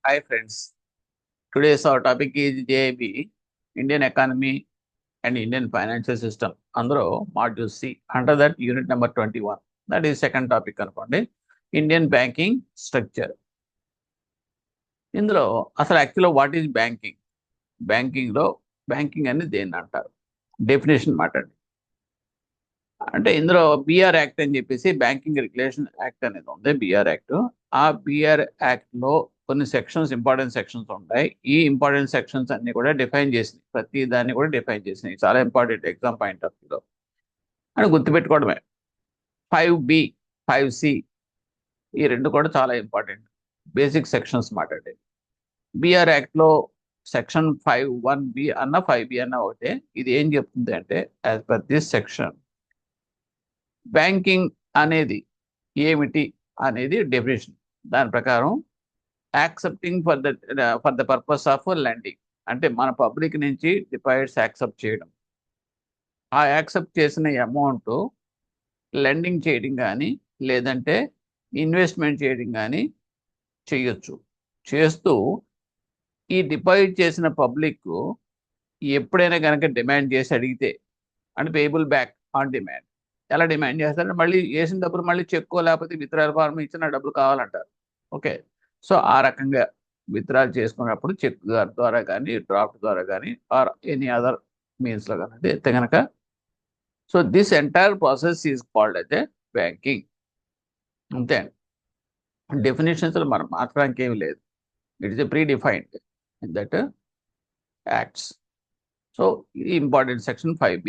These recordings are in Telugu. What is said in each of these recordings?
Hi friends. Today's our topic is JIB, Indian Economy and Indian Financial System. అందులో Module C. Under that unit number 21. That is second topic అనుకోండి. Indian Banking Structure. ఇందులో అసలు యాక్చువల్గా వాట్ ఈజ్ బ్యాంకింగ్? బ్యాంకింగ్లో బ్యాంకింగ్ అనేది దేన్ని అంటారు? డెఫినేషన్ మాట్లాడండి. అంటే ఇందులో బిఆర్ యాక్ట్ అని చెప్పేసి బ్యాంకింగ్ రెగ్యులేషన్ యాక్ట్ అనేది ఉంది, బిఆర్ యాక్ట్. ఆ బిఆర్ యాక్ట్లో కొన్ని సెక్షన్స్, ఇంపార్టెంట్ సెక్షన్స్ ఉంటాయి. ఈ ఇంపార్టెంట్ సెక్షన్స్ అన్ని కూడా డిఫైన్ చేసినాయి, ప్రతి దాన్ని కూడా డిఫైన్ చేసినాయి. చాలా ఇంపార్టెంట్ ఎగ్జామ్ పాయింట్ ఆఫ్ వ్యూలో అని గుర్తుపెట్టుకోవడమే. 5B, 5C ఈ రెండు కూడా చాలా ఇంపార్టెంట్ బేసిక్ సెక్షన్స్ మాట్లాడే. బిఆర్ యాక్ట్లో సెక్షన్ 51B అన్న 5B అన్న ఒకటే. ఇది ఏం చెప్తుంది అంటే, as per this section banking అనేది ఏమిటి అనేది డెఫినేషన్. దాని ప్రకారం accepting for the purpose of lending, అంటే మన పబ్లిక్ నుంచి డిపాజిట్స్ యాక్సెప్ట్ చేయడం. ఆ యాక్సెప్ట్ చేసిన అమౌంట్ లెండింగ్ చేయడం కానీ లేదంటే ఇన్వెస్ట్మెంట్ చేయడం కానీ చేయొచ్చు. చేస్తూ ఈ డిపాజిట్ చేసిన పబ్లిక్ ఎప్పుడైనా కనుక డిమాండ్ చేసి అడిగితే, అంటే పేయబుల్ బ్యాక్ ఆన్ డిమాండ్. ఎలా డిమాండ్ చేస్తారంటే, మళ్ళీ వేసిన డబ్బులు మళ్ళీ చెక్కో లేకపోతే విత్డ్రాయల్ ఫార్మ్ ఇచ్చిన డబ్బులు కావాలంటారు. ఓకే, సో ఆ రకంగా విత్డ్రాల్ చేసుకున్నప్పుడు చెక్ ద్వారా కానీ డ్రాఫ్ట్ ద్వారా కానీ ఆర్ ఎనీ అదర్ మీన్స్లో కానీ అయితే కనుక, so this entire process is called అయితే బ్యాంకింగ్. అంతే అండి. డెఫినేషన్స్లో మనం మార్చడానికి ఏమి లేదు. It is a pre defined in that acts. So ఇది ఇంపార్టెంట్ సెక్షన్ 5B.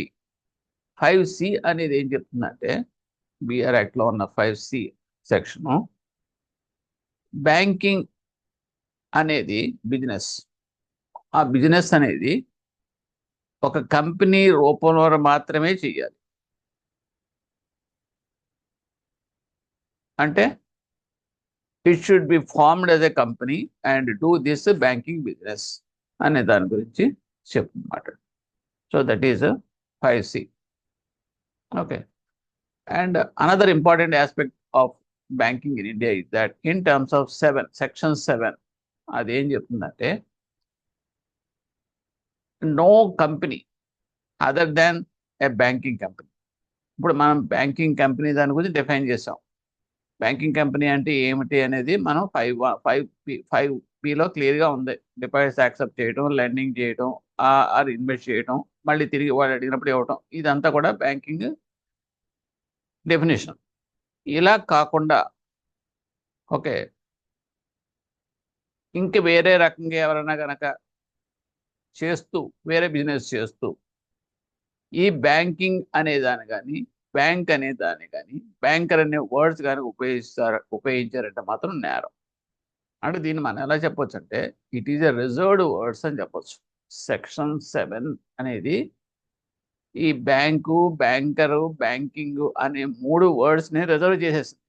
5C అనేది ఏం చెప్తుందంటే, బిఆర్ యాక్ట్లో ఉన్న 5C సెక్షను, బ్యాంకింగ్ అనేది బిజినెస్. ఆ బిజినెస్ అనేది ఒక కంపెనీ రూపంలో మాత్రమే చేయాలి. అంటే it should be formed as a company and do this banking business అనే దాని గురించి చెప్తున్నమాట. So that is 5C. Okay, and another important aspect of banking in India is that in terms of section 7, అది ఏం చెప్తుందంటే, నో కంపెనీ అదర్ దాన్ ఏ బ్యాంకింగ్ కంపెనీ. ఇప్పుడు మనం బ్యాంకింగ్ కంపెనీ దాని గురించి డిఫైన్ చేసాం. బ్యాంకింగ్ కంపెనీ అంటే ఏమిటి అనేది మనం 5Bలో క్లియర్గా ఉంది. డిపాజిట్స్ యాక్సెప్ట్ చేయడం, లెండింగ్ చేయడం, ఆర్ ఇన్వెస్ట్ చేయడం, మళ్ళీ తిరిగి వాడు అడిగినప్పుడు ఇవ్వటం, ఇదంతా కూడా బ్యాంకింగ్ డెఫినేషన్. ఇలా కాకుండా ఓకే, ఇంక వేరే రకంగా ఎవరైనా కనుక చేస్తూ, వేరే బిజినెస్ చేస్తూ ఈ బ్యాంకింగ్ అనే దాన్ని కానీ, బ్యాంక్ అనే దాన్ని కానీ, బ్యాంకర్ అనే వర్డ్స్ కానీ ఉపయోగించారంటే మాత్రం నేరం. అంటే దీన్ని మనం ఎలా చెప్పొచ్చు అంటే, it is a reserved words అని చెప్పొచ్చు. సెక్షన్ 7 అనేది ఈ బ్యాంకు, బ్యాంకరు, బ్యాంకింగ్ అనే 3 వర్డ్స్ని రిజర్వ్ చేసేసింది.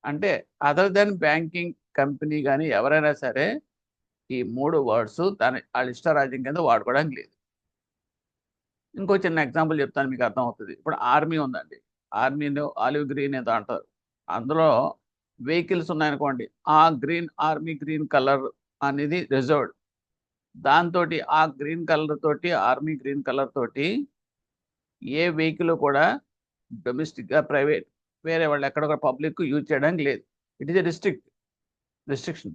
అంటే అదర్ దెన్ బ్యాంకింగ్ కంపెనీ కానీ ఎవరైనా సరే ఈ 3 వర్డ్స్ వాళ్ళ ఇష్టరాజ్యం కింద వాడుకోవడానికి లేదు. ఇంకో చిన్న ఎగ్జాంపుల్ చెప్తాను, మీకు అర్థమవుతుంది. ఇప్పుడు ఆర్మీ ఉందండి. ఆర్మీలో ఆలివ్ గ్రీన్ ఏదో అంటారు. అందులో వెహికల్స్ ఉన్నాయనుకోండి, ఆ ఆర్మీ గ్రీన్ కలర్ అనేది రిజర్వ్డ్. దాంతో ఆ గ్రీన్ కలర్ తోటి, ఆర్మీ గ్రీన్ కలర్ తోటి ఏ వెహికల్ కూడా డొమెస్టిక్గా, ప్రైవేట్, వేరే వాళ్ళు ఎక్కడ కూడా పబ్లిక్ యూజ్ చేయడానికి లేదు. It is a restriction,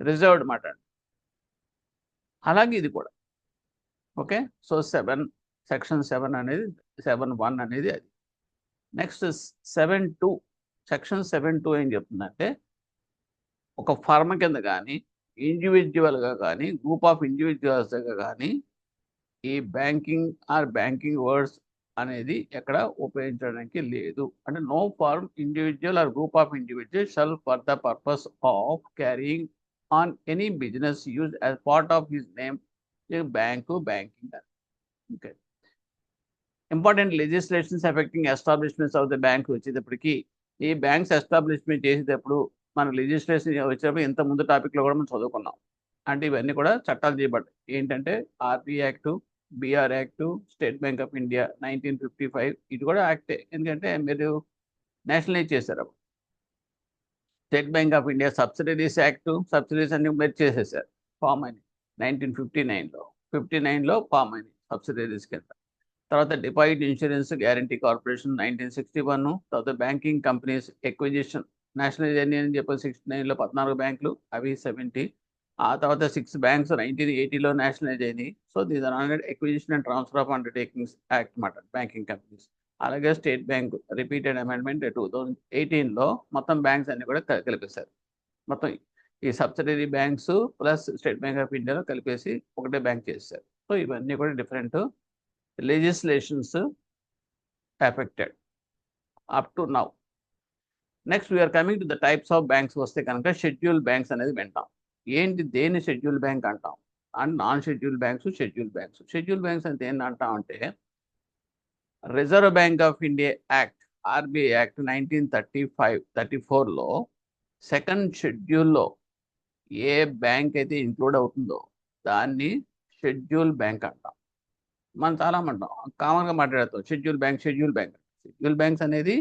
reserved మాట. అలాగే ఇది కూడా. ఓకే, సో సెక్షన్ 7 అనేది 7(1) అనేది అది. నెక్స్ట్ 7(2), సెక్షన్ 7(2) ఏం చెప్తుందంటే, ఒక ఫర్మ్ కింద కానీ, ఇండివిజువల్గా కానీ, గ్రూప్ ఆఫ్ ఇండివిజువల్స్గా కానీ ఈ బ్యాంకింగ్ వర్డ్స్ అనేది ఎక్కడ ఉపయోగించడానికి లేదు. అంటే no firm individual or group of individual shall for the purpose of carrying on any business use as part of his name banking. Okay, important legislations affecting establishments of the bank వచ్చేటప్పటికి, ఈ బ్యాంక్స్ ఎస్టాబ్లిష్మెంట్ చేసేటప్పుడు మన లెజిస్లేషన్ వచ్చేటప్పుడు ఇంత ముందు టాపిక్లో కూడా మనం చదువుకున్నాం. అంటే ఇవన్నీ కూడా చట్టాలు చేయబడ్డాయి. ఏంటంటే RB act, BR act, State Bank of India 1955, ఇది కూడా యాక్టే. ఎందుకంటే మీరు నేషనలైజ్ చేశారు. State Bank of India subsidiaries act, subsidiaries అన్ని మెర్జ్ చేసేసారు, ఫామ్ అని 1959లో. 59లో ఫామ్ అని సబ్సిడరీస్ కింద. తర్వాత డిపాజిట్ ఇన్సూరెన్స్ గ్యారంటీ కార్పొరేషన్ 1961. తర్వాత బ్యాంకింగ్ కంపెనీస్ ఎక్విజిషన్ నేషనల్ అని చెప్పి 69లో 14 బ్యాంకులు, అవి 70. ఆ తర్వాత 6 బ్యాంక్స్ 1980లో నేషనలైజ్ అయినాయి. So these are under acquisition and transfer of undertakings act అన్నమాట, బ్యాంకింగ్ కంపెనీస్. అలాగే స్టేట్ బ్యాంక్ రిపీటెడ్ అమెండ్మెంట్ 2018లో మొత్తం బ్యాంక్స్ అన్ని కూడా కలిపేశారు. మొత్తం ఈ subsidiary banks plus State Bank of ఇండియాలో కలిపేసి ఒకటే బ్యాంక్ చేశారు. సో ఇవన్నీ కూడా different legislations affected up to now. Next we are coming to the types of banks వస్తే కనుక షెడ్యూల్ బ్యాంక్స్ అనేది వింటాం. ఏంటి, దేని షెడ్యూల్ బ్యాంక్ అంటాం? And non schedule banks, schedule banks. Schedule banks అంటే ఏంటి అంటాం అంటే, Reserve Bank of India Act, RBI Act 1934లో సెకండ్ షెడ్యూల్లో ఏ బ్యాంక్ అయితే ఇంక్లూడ్ అవుతుందో దాన్ని షెడ్యూల్ బ్యాంక్ అంటాం. మనం చాలా అంటాం, కామన్గా మాట్లాడతాం schedule bank, schedule bank. Schedule banks అనేది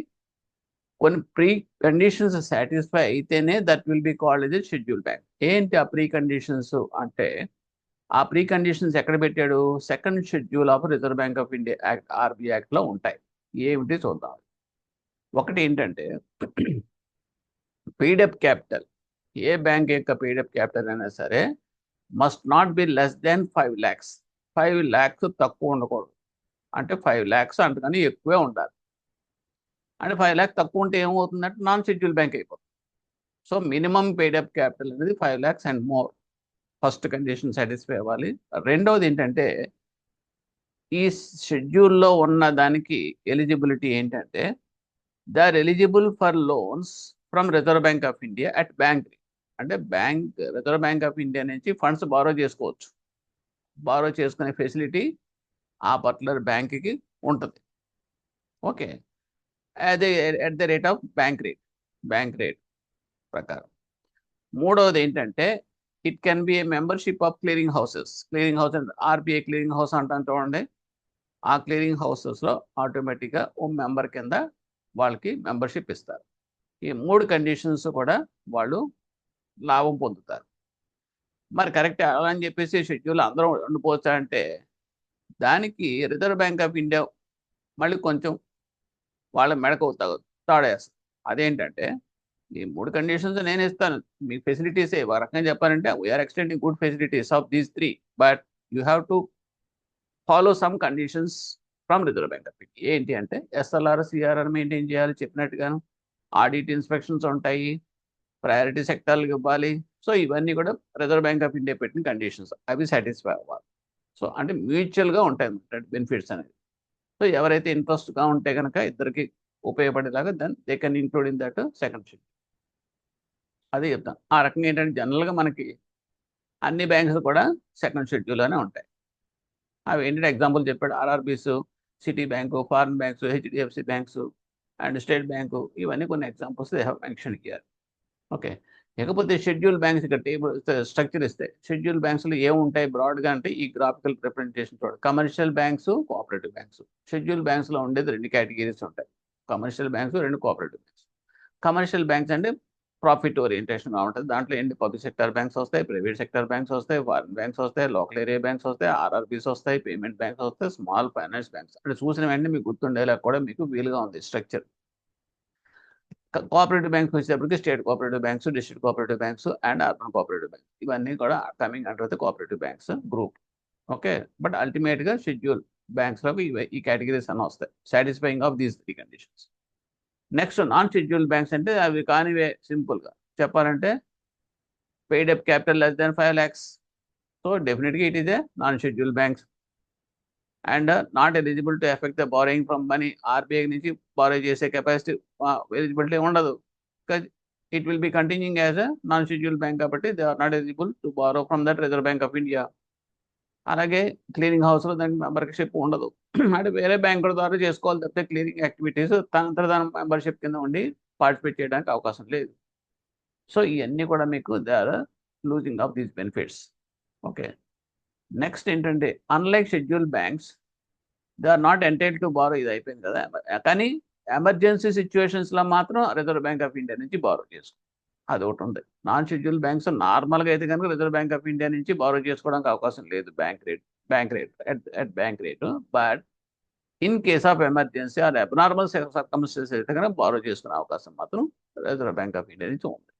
కొన్ని ప్రీ కండిషన్స్ సాటిస్ఫై అయితేనే that will be called as schedule bank. ఏంటి ఆ ప్రీ కండిషన్స్ అంటే, ఆ ప్రీ కండిషన్స్ ఎక్కడ పెట్టాడు? Second schedule of reserve Bank of India Act, RBI యాక్ట్లో ఉంటాయి. ఏమిటి చూద్దాం. ఒకటి ఏంటంటే, పీడప్ క్యాపిటల్. ఏ బ్యాంక్ యొక్క పీడప్ క్యాపిటల్ అయినా సరే must not be less than 5 lakhs. 5 lakhs తక్కువ ఉండకూడదు. అంటే 5 lakhs అంతకని ఎక్కువే ఉండాలి. అంటే 5 lakhs తక్కువ ఉంటే ఏమవుతుందంటే నాన్ షెడ్యూల్ బ్యాంక్ అయిపోతుంది. సో మినిమం పేడప్ క్యాపిటల్ అనేది 5 lakhs and more. First condition satisfy అవ్వాలి. రెండవది ఏంటంటే, ఈ షెడ్యూల్లో ఉన్న దానికి ఎలిజిబిలిటీ ఏంటంటే, they are eligible for loans from Reserve Bank of India at bank. అంటే రిజర్వ్ బ్యాంక్ ఆఫ్ ఇండియా నుంచి ఫండ్స్ బారో చేసుకోవచ్చు. బారో చేసుకునే ఫెసిలిటీ ఆ పర్టికులర్ బ్యాంక్కి ఉంటుంది. ఓకే, అదే at the rate of bank rate ప్రకారం. మూడవది ఏంటంటే, it can be a membership of clearing houses. Clearing house అంటే ఆర్బీఐ క్లియరింగ్ హౌస్ అంటాం చూడండి. ఆ క్లియరింగ్ హౌసెస్లో ఆటోమేటిక్గా ఓ మెంబర్ కింద వాళ్ళకి మెంబర్షిప్ ఇస్తారు. ఈ 3 కండిషన్స్ కూడా వాళ్ళు లాభం పొందుతారు. మరి కరెక్ట్ అలా అని చెప్పేసి షెడ్యూల్ అందరం ఉండిపోవచ్చా అంటే, దానికి రిజర్వ్ బ్యాంక్ ఆఫ్ ఇండియా మళ్ళీ కొంచెం వాళ్ళ మెడకు తాడేస్తుంది. అదేంటంటే, ఈ 3 కండిషన్స్ నేను ఇస్తాను, మీ ఫెసిలిటీస్ ఒక రకంగా చెప్పాలంటే we are extending good facilities of these 3, but you have to follow some conditions from Reserve Bank of India. ఏంటి అంటే ఎస్ఎల్ఆర్, సిఆర్ఆర్ మెయింటైన్ చేయాలి చెప్పినట్టుగాను, ఆడిట్ ఇన్స్పెక్షన్స్ ఉంటాయి, ప్రయారిటీ సెక్టార్లకు ఇవ్వాలి. సో ఇవన్నీ కూడా రిజర్వ్ బ్యాంక్ ఆఫ్ ఇండియా పెట్టిన కండిషన్స్, అవి సాటిస్ఫై అవ్వాలి. సో అంటే మ్యూచువల్గా ఉంటాయి అన్నమాట బెనిఫిట్స్ అనేది. సో ఎవరైతే ఇంట్రెస్ట్గా ఉంటే కనుక ఇద్దరికి ఉపయోగపడేలాగా then they can include in that second schedule. అదే చెప్తాను. ఆ రకంగా ఏంటంటే జనరల్గా మనకి అన్ని బ్యాంక్స్ కూడా సెకండ్ షెడ్యూల్లోనే ఉంటాయి. అవి ఏంటంటే ఎగ్జాంపుల్ చెప్పాడు, RRBs, Citibank, foreign banks, HDFC banks and State Bank, ఇవన్నీ కొన్ని examples they have mention here. Okay, ఇకపోతే షెడ్యూల్ బ్యాంక్స్ ఇక్కడ టేబుల్ స్ట్రక్చర్ ఇస్తే షెడ్యూల్ బ్యాంక్స్లో ఏముంటాయి బ్రాడ్గా అంటే, ఈ గ్రాఫికల్ రిప్రజెంటేషన్ చూడండి. Commercial banks, cooperative banks. Schedule బ్యాంక్స్లో ఉండేది 2 కేటగిరీస్ ఉంటాయి, commercial banks, 2 cooperative banks. Commercial banks అంటే ప్రాఫిట్ ఓరియంటేషన్గా ఉంటుంది. దాంట్లో ఏంటి పబ్లిక్ సెక్టర్ బ్యాంక్స్ వస్తాయి, ప్రైవేట్ సెక్టర్ బ్యాంక్స్ వస్తాయి, ఫారిన్ బ్యాంక్స్ వస్తాయి, లోకల్ ఏరియా బ్యాంక్స్ వస్తాయి, ఆర్ఆర్బీస్ వస్తాయి, పేమెంట్ బ్యాంక్స్ వస్తాయి, స్మాల్ ఫైనాన్స్ బ్యాంక్స్. అంటే చూసిన వెంటనే మీకు గుర్తుండేలా కూడా మీకు వీలుగా ఉంది స్ట్రక్చర్. కోఆపరేటివ్ బ్యాంక్స్ వచ్చేటప్పటికి state cooperative banks, district cooperative banks and urban cooperative banks, ఇవన్నీ కూడా coming under the cooperative banks group. Okay, but అల్టిమేట్గా షెడ్యూల్ బ్యాంక్స్లోకి ఈ కేటగిరీస్ అన్న వస్తాయి, satisfying of these 3 conditions. Next non schedule banks అంటే అవి కానివే. సింపుల్గా చెప్పాలంటే paid up capital less than 5 lakhs. So definitely it is a non-scheduled banks and not eligible to affect the borrowing from money. RBI నుంచి borrow చేసే కెపాసిటీ ఎలిజిబిలిటీ ఉండదు, because it will be continuing as a non-scheduled bank కాబట్టి they are not eligible to borrow from that Reserve Bank of India. అలాగే క్లీనింగ్ హౌస్లో దానికి మెంబర్షిప్ ఉండదు, అంటే వేరే బ్యాంకుల ద్వారా చేసుకోవాలి తప్పితే క్లీనింగ్ యాక్టివిటీస్ తన మెంబర్షిప్ కింద ఉండి పార్టిసిపేట్ చేయడానికి అవకాశం లేదు. సో ఇవన్నీ కూడా మీకు they are losing of these benefits. Okay, next ఏంటంటే unlike schedule banks they are not entitled to borrow. ఇది అయిపోయింది కదా, కానీ ఎమర్జెన్సీ సిచ్యువేషన్స్లో మాత్రం రిజర్వ్ బ్యాంక్ ఆఫ్ ఇండియా నుంచి బారో చేసుకో. అది ఒకటి ఉంది. నాన్ షెడ్యూల్ బ్యాంక్స్ నార్మల్గా అయితే కనుక రిజర్వ్ బ్యాంక్ ఆఫ్ ఇండియా నుంచి బారో చేసుకోవడానికి అవకాశం లేదు bank rate. But in case of emergency or abnormal circumstances అయితే కనుక బారో చేసుకునే అవకాశం మాత్రం రిజర్వ్ బ్యాంక్ ఆఫ్ ఇండియా నుంచి ఉంది.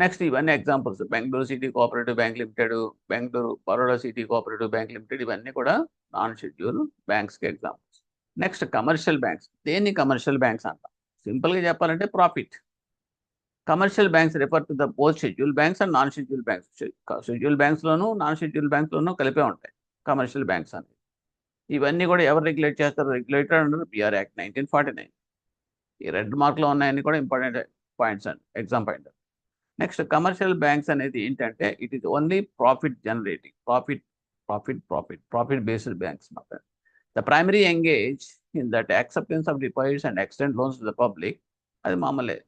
నెక్స్ట్ ఇవన్నీ examples. Bengaluru city cooperative bank limited, Bengaluru Baroda city cooperative bank limited, ఇవన్నీ కూడా నాన్ షెడ్యూల్ బ్యాంక్స్కి ఎగ్జాంపుల్స్. Next commercial banks. దేన్ని కమర్షియల్ బ్యాంక్స్ అంటాం? సింపుల్గా చెప్పాలంటే profit. Commercial banks refer to the both schedule banks and non schedule banks. Schedule బ్యాంక్స్లోనూ నాన్ షెడ్యూల్ బ్యాంక్స్లోనూ కలిపే ఉంటాయి కమర్షియల్ బ్యాంక్స్ అనేవి. ఇవన్నీ కూడా ఎవరు రెగ్యులేట్ చేస్తారు? Regulator under BR Act 1949. ఈ రెడ్ మార్క్లో ఉన్నాయని కూడా ఇంపార్టెంట్ పాయింట్స్ అండి, exam point. Next commercial banks అనేది ఏంటంటే it is only profit generating, profit based banks మాట. The primary engage in that acceptance of deposits and extend loans to the public. అది మామూలే.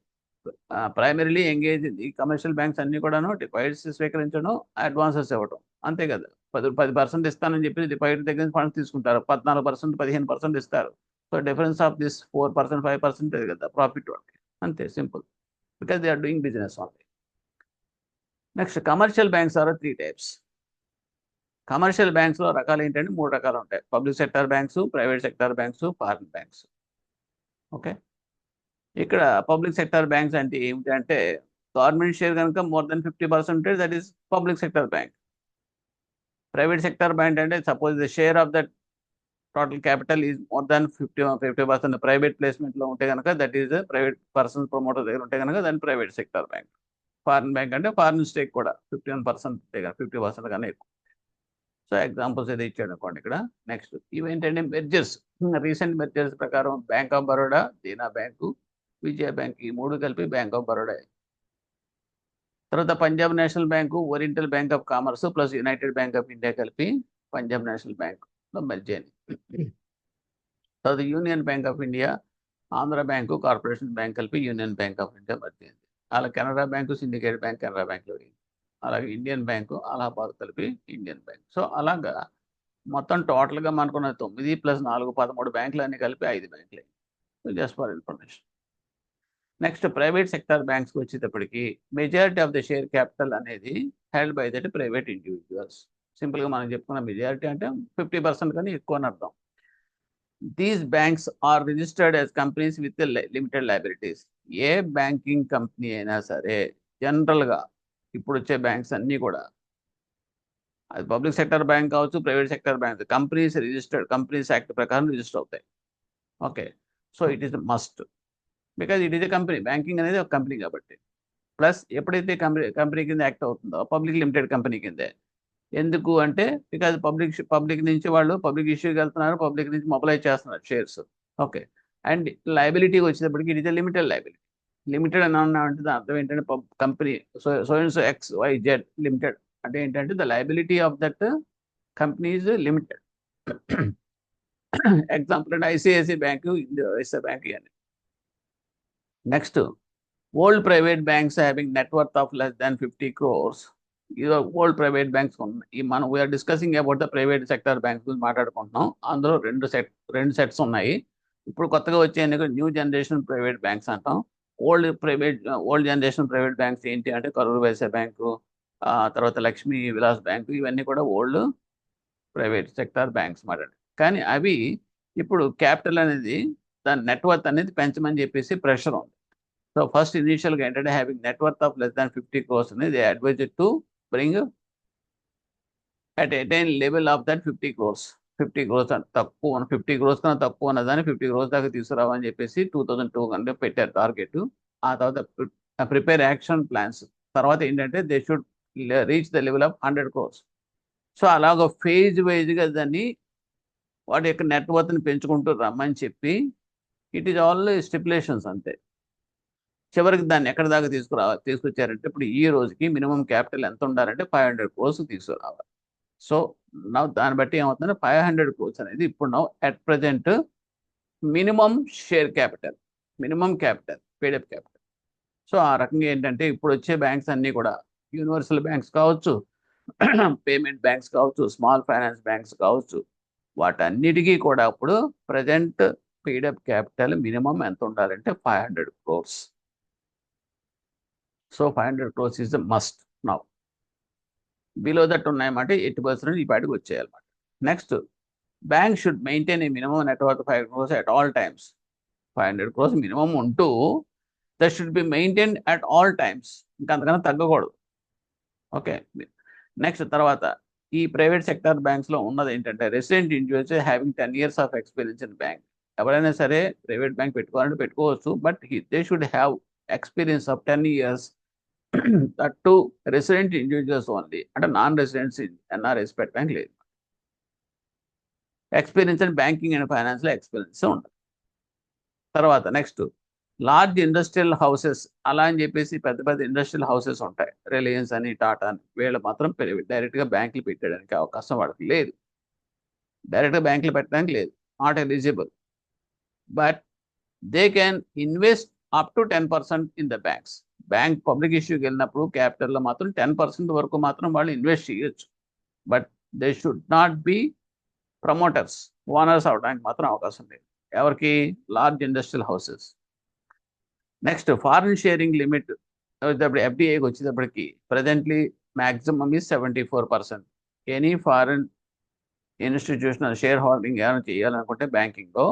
ప్రైమరీలీ ఎంగేజ్ ఈ కమర్షియల్ బ్యాంక్స్ అన్ని కూడాను డిపాజిట్స్ స్వీకరించడం, అడ్వాన్సెస్ ఇవ్వడం, అంతే కదా. 10% ఇస్తానని చెప్పి డిపాజిట్ దగ్గర నుంచి ఫండ్స్ తీసుకుంటారు. 14%, 15% ఇస్తారు. సో డిఫరెన్స్ ఆఫ్ దిస్ 4%, 5% కదా ప్రాఫిట్ వాళ్ళకి. అంతే, simple. Because they are doing business only. Next commercial banks are 3 types. Commercial బ్యాంక్స్లో రకాలు ఏంటంటే 3 రకాలు ఉంటాయి. Public sector banks, private sector banks, foreign banks. Okay, ఇక్కడ పబ్లిక్ సెక్టర్ బ్యాంక్స్ అంటే ఏమిటంటే గవర్నమెంట్ షేర్ కనుక more than 50% that is public sector bank. Private sector bank అంటే suppose the share of that total capital is more than 50% private ప్లేస్మెంట్లో ఉంటే కనుక that is private person promoter దగ్గర ఉంటే కనుక దాన్ని private sector bank. Foreign bank అంటే ఫారిన్ స్టేక్ కూడా 51% ఉంటే కనుక 50% కన్నా ఎక్కువ. సో ఎగ్జాంపుల్స్ ఏదో ఇచ్చాడు అనుకోండి ఇక్కడ. నెక్స్ట్ ఇవేంటంటే మెర్జర్స్. రీసెంట్ మెర్జర్స్ ప్రకారం bank of Baroda, Dena bank, Vijaya bank, ఈ 3 కలిపి బ్యాంక్ ఆఫ్ బరోడా. తర్వాత Punjab national bank, oriental bank of commerce plus united bank of India కలిపి పంజాబ్ నేషనల్ బ్యాంక్లో మెర్జ్ అయింది. తర్వాత union bank of India, Andhra bank, corporation bank కలిపి union bank of India merge అయింది. అలా Canara bank, syndicate bank Canara బ్యాంక్లో అయింది. అలాగే ఇండియన్ బ్యాంకు, అలహాబాద్ కలిపి ఇండియన్ బ్యాంక్. సో అలాగా మొత్తం టోటల్గా మనకున్న 9 + 4 13 బ్యాంకులు అన్ని కలిపి 5 బ్యాంకులు అయింది. So just for information. Next private sector బ్యాంక్స్కి వచ్చేటప్పటికి majority of the share capital అనేది held by that private individuals. సింపుల్గా మనం చెప్పుకున్న మెజారిటీ అంటే 50% కన్నా ఎక్కువ అని అర్థం. These banks are registered as companies with limited liabilities. ఏ బ్యాంకింగ్ కంపెనీ అయినా సరే జనరల్గా ఇప్పుడు వచ్చే బ్యాంక్స్ అన్నీ కూడా, అది పబ్లిక్ సెక్టర్ బ్యాంక్ కావచ్చు, private sector bank, companies act ప్రకారం రిజిస్టర్ అవుతాయి. Okay, so it is must, because it is a company. Banking అనేది ఒక కంపెనీ కాబట్టి. ప్లస్ ఎప్పుడైతే కంపెనీ కింద యాక్ట్ అవుతుందో పబ్లిక్ లిమిటెడ్ కంపెనీ కిందే. ఎందుకు అంటే బికాజ్ పబ్లిక్ నుంచి వాళ్ళు పబ్లిక్ ఇష్యూకి వెళ్తున్నారు, పబ్లిక్ నుంచి మొబిలైజ్ చేస్తున్నారు షేర్స్. ఓకే, అండ్ లయబిలిటీకి వచ్చేటప్పటికి it is a limited liability. Limited అని అన్నామంటే దాని అర్థం ఏంటంటే కంపెనీ సో XYZ లిమిటెడ్ అంటే ఏంటంటే the liability of that company is limited. Example అంటే ICICI బ్యాంకు, ICICI బ్యాంక్ అని. Next old private banks having net worth of less than 50 crores. ఇది ఓల్డ్ ప్రైవేట్ బ్యాంక్స్ ఉన్నాయి. మనం we are discussing about the private sector banks గురించి మాట్లాడుకుంటున్నాం. అందులో రెండు సెట్స్ ఉన్నాయి. ఇప్పుడు కొత్తగా వచ్చే న్యూ జనరేషన్ ప్రైవేట్ బ్యాంక్స్ అంటాం. ఓల్డ్ జనరేషన్ ప్రైవేట్ బ్యాంక్స్ ఏంటి అంటే కరూర్ వైశ్య బ్యాంకు, తర్వాత లక్ష్మీ విలాస్ బ్యాంకు, ఇవన్నీ కూడా ఓల్డ్ ప్రైవేట్ సెక్టర్ బ్యాంక్స్ మాట. కానీ అవి ఇప్పుడు క్యాపిటల్ అనేది, దాని నెట్వర్త్ అనేది పెంచమని చెప్పేసి ప్రెషర్ ఉంది. సో ఫస్ట్ ఇనీషియల్గా ఏంటంటే having net worth of less than 50 crores అనేది they అడ్వైజెడ్ to bring at attain level of that 50 crores. 50 crores తక్కువ, 50 crores కన్నా తక్కువ ఉన్నదాన్ని 50 crores దాకా తీసుకురావని చెప్పేసి 2002 అంటే పెట్టారు టార్గెట్. ఆ తర్వాత ప్రిపేర్ యాక్షన్ ప్లాన్స్. తర్వాత ఏంటంటే they should reach the level of 100 crores. So అలాగ ఫేజ్ వైజ్గా దాన్ని వాటి యొక్క నెట్వర్త్ని పెంచుకుంటూ రమ్మని చెప్పి ఇట్ ఈజ్ ఆల్ స్టిపులేషన్స్ అంతే. చివరికి దాన్ని ఎక్కడి దాకా తీసుకొచ్చారంటే ఇప్పుడు ఈ రోజుకి మినిమం క్యాపిటల్ ఎంత ఉండాలంటే 500 crores తీసుకురావాలి. సో నా దాన్ని బట్టి ఏమవుతుందంటే 500 crores అనేది ఇప్పుడు నా at present minimum share capital, minimum capital, paid-up capital. So ఆ రకంగా ఏంటంటే ఇప్పుడు వచ్చే బ్యాంక్స్ అన్నీ కూడా యూనివర్సల్ బ్యాంక్స్ కావచ్చు, పేమెంట్ బ్యాంక్స్ కావచ్చు, స్మాల్ ఫైనాన్స్ బ్యాంక్స్ కావచ్చు, వాటన్నిటికీ కూడా ఇప్పుడు ప్రజెంట్ పేడప్ క్యాపిటల్ మినిమం ఎంత ఉండాలంటే 500 crores. So 500 crores is a must now. Below that ఉన్నాయన్నమాట 80% ఈ పాటికి వచ్చేయాలన్నమాట. Next, bank should maintain a minimum network 5 crores at all times. 500 crores minimum ఉంటూ that should be maintain at all times. ఇంకా అంతకన్నా తగ్గకూడదు. ఓకే. నెక్స్ట్ తర్వాత, ఈ ప్రైవేట్ సెక్టర్ బ్యాంక్స్లో ఉన్నది ఏంటంటే resident individuals having 10 years of experience in bank. ఎవరైనా సరే ప్రైవేట్ బ్యాంక్ పెట్టుకోవాలంటే పెట్టుకోవచ్చు, but they should have experience of 10 years that to resident individuals only. అంటే నాన్ రెసిడెంట్స్ ఎన్ఆర్ఐస్ పెట్టడానికి లేదు. ఎక్స్పీరియన్స్ అండ్ బ్యాంకింగ్ అండ్ ఫైనాన్స్లో ఎక్స్పీరియన్స్ ఉంటుంది. తర్వాత నెక్స్ట్, లార్జ్ ఇండస్ట్రియల్ హౌసెస్ అలా అని చెప్పేసి పెద్ద పెద్ద ఇండస్ట్రియల్ హౌసెస్ ఉంటాయి, రిలయన్స్ అని టాటా అని. వీళ్ళు మాత్రం డైరెక్ట్గా బ్యాంకులు పెట్టడానికి అవకాశం వాళ్ళకి లేదు. డైరెక్ట్గా బ్యాంకులు పెట్టడానికి లేదు, not eligible. But they can invest up to 10% in the banks. Bank public ఇష్యూకి వెళ్ళినప్పుడు క్యాపిటల్లో మాత్రం 10% వరకు మాత్రం వాళ్ళు ఇన్వెస్ట్ చేయొచ్చు. But they should not be promoters, owners అవడానికి మాత్రం అవకాశం లేదు. ఎవరికి? Large industrial houses. Next, foreign sharing limit వచ్చేటప్పుడు ఎఫ్డిఐకి వచ్చేటప్పటికి ప్రజెంట్లీ మ్యాక్సిమమ్ ఈ 74%. Any foreign institutional share holding ఏమైనా చేయాలనుకుంటే బ్యాంకింగ్లో,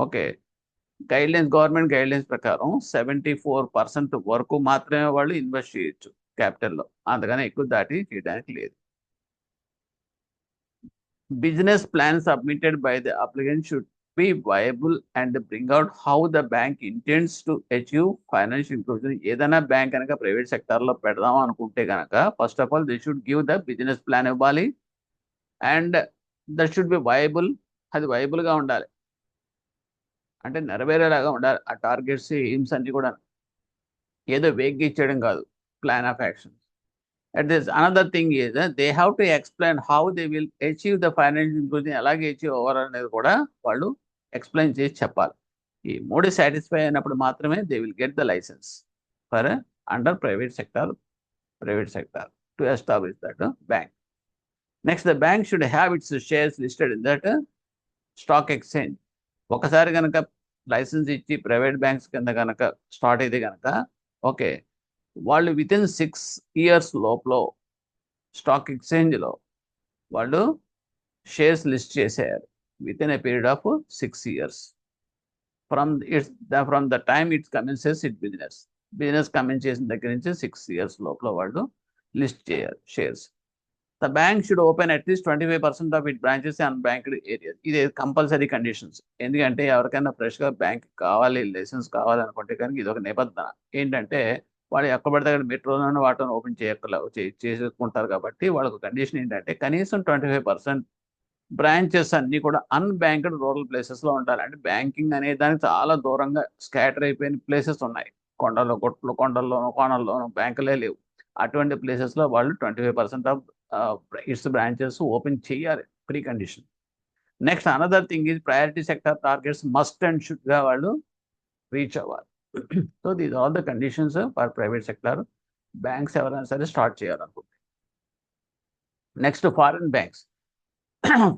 ఓకే, గైడ్లైన్స్, గవర్నమెంట్ గైడ్లైన్స్ ప్రకారం 74% వరకు మాత్రమే వాళ్ళు ఇన్వెస్ట్ చేయొచ్చు క్యాపిటల్లో. అంతగానే ఎక్కువ దాటి చేయడానికి లేదు. Business plan submitted by the applicant should be viable and bring out how the bank intends to achieve financial inclusion. ఏదైనా బ్యాంక్ కనుక ప్రైవేట్ సెక్టార్లో పెడదాం అనుకుంటే కనుక first of all they should give the business plan ఇవ్వాలి, and that should be viable. అది వయబుల్గా ఉండాలి, అంటే నెరవేరేలాగా ఉండాలి. ఆ టార్గెట్స్, ఎయిమ్స్ అన్ని కూడా ఏదో వేగ్గా ఇచ్చేయడం కాదు, plan of action. At this, another thing is they have to explain how they will achieve the financial inclusion. అలాగే అచీవ్ అవ్వాలి అనేది కూడా వాళ్ళు ఎక్స్ప్లెయిన్ చేసి చెప్పాలి. ఈ మూడు సాటిస్ఫై అయినప్పుడు మాత్రమే they will get the licence for under private sector to establish that bank. Next, the bank should have its shares listed in that stock exchange. ఒకసారి కనుక లైసెన్స్ ఇచ్చి ప్రైవేట్ బ్యాంక్స్ కింద కనుక స్టార్ట్ అయితే కనుక, ఓకే, వాళ్ళు వితిన్ 6 years లోపల స్టాక్ ఎక్స్చేంజ్లో వాళ్ళు షేర్స్ లిస్ట్ చేసేయాలి within a period of 6 years from the time its commences it business commence చేసిన దగ్గర నుంచి 6 years లోపల వాళ్ళు లిస్ట్ చేయాలి shares. The bank should open at least 25% of it branches and banked areas. ఇది కంపల్సరీ కండిషన్స్. ఎందుకంటే ఎవరికైనా ఫ్రెష్గా బ్యాంక్ కావాలి, లైసెన్స్ కావాలనుకుంటే కనుక ఇది ఒక నిబంధన. ఏంటంటే వాళ్ళు ఎక్కడ పడితే అక్కడ మెట్రోలోనే వాటిని ఓపెన్ చేసుకుంటారు. కాబట్టి వాళ్ళకు కండిషన్ ఏంటంటే కనీసం 25% బ్రాంచెస్ అన్నీ కూడా అన్బ్యాంక్డ్ రూరల్ ప్లేసెస్లో ఉండాలి. అంటే బ్యాంకింగ్ అనే దానికి చాలా దూరంగా స్కాటర్ అయిపోయిన ప్లేసెస్ ఉన్నాయి, కొండల్లోనూ కోణల్లోనూ బ్యాంకులే లేవు. అటువంటి ప్లేసెస్లో వాళ్ళు 25% ఆఫ్ ఇట్స్ బ్రాంచెస్ ఓపెన్ చేయాలి, pre condition. Next, another thing is priority sector targets must and షుడ్గా వాళ్ళు రీచ్ అవ్వాలి. So these are the conditions for private sector banks ఎవరైనా సరే స్టార్ట్ చేయాలనుకుంటే. Next, foreign banks.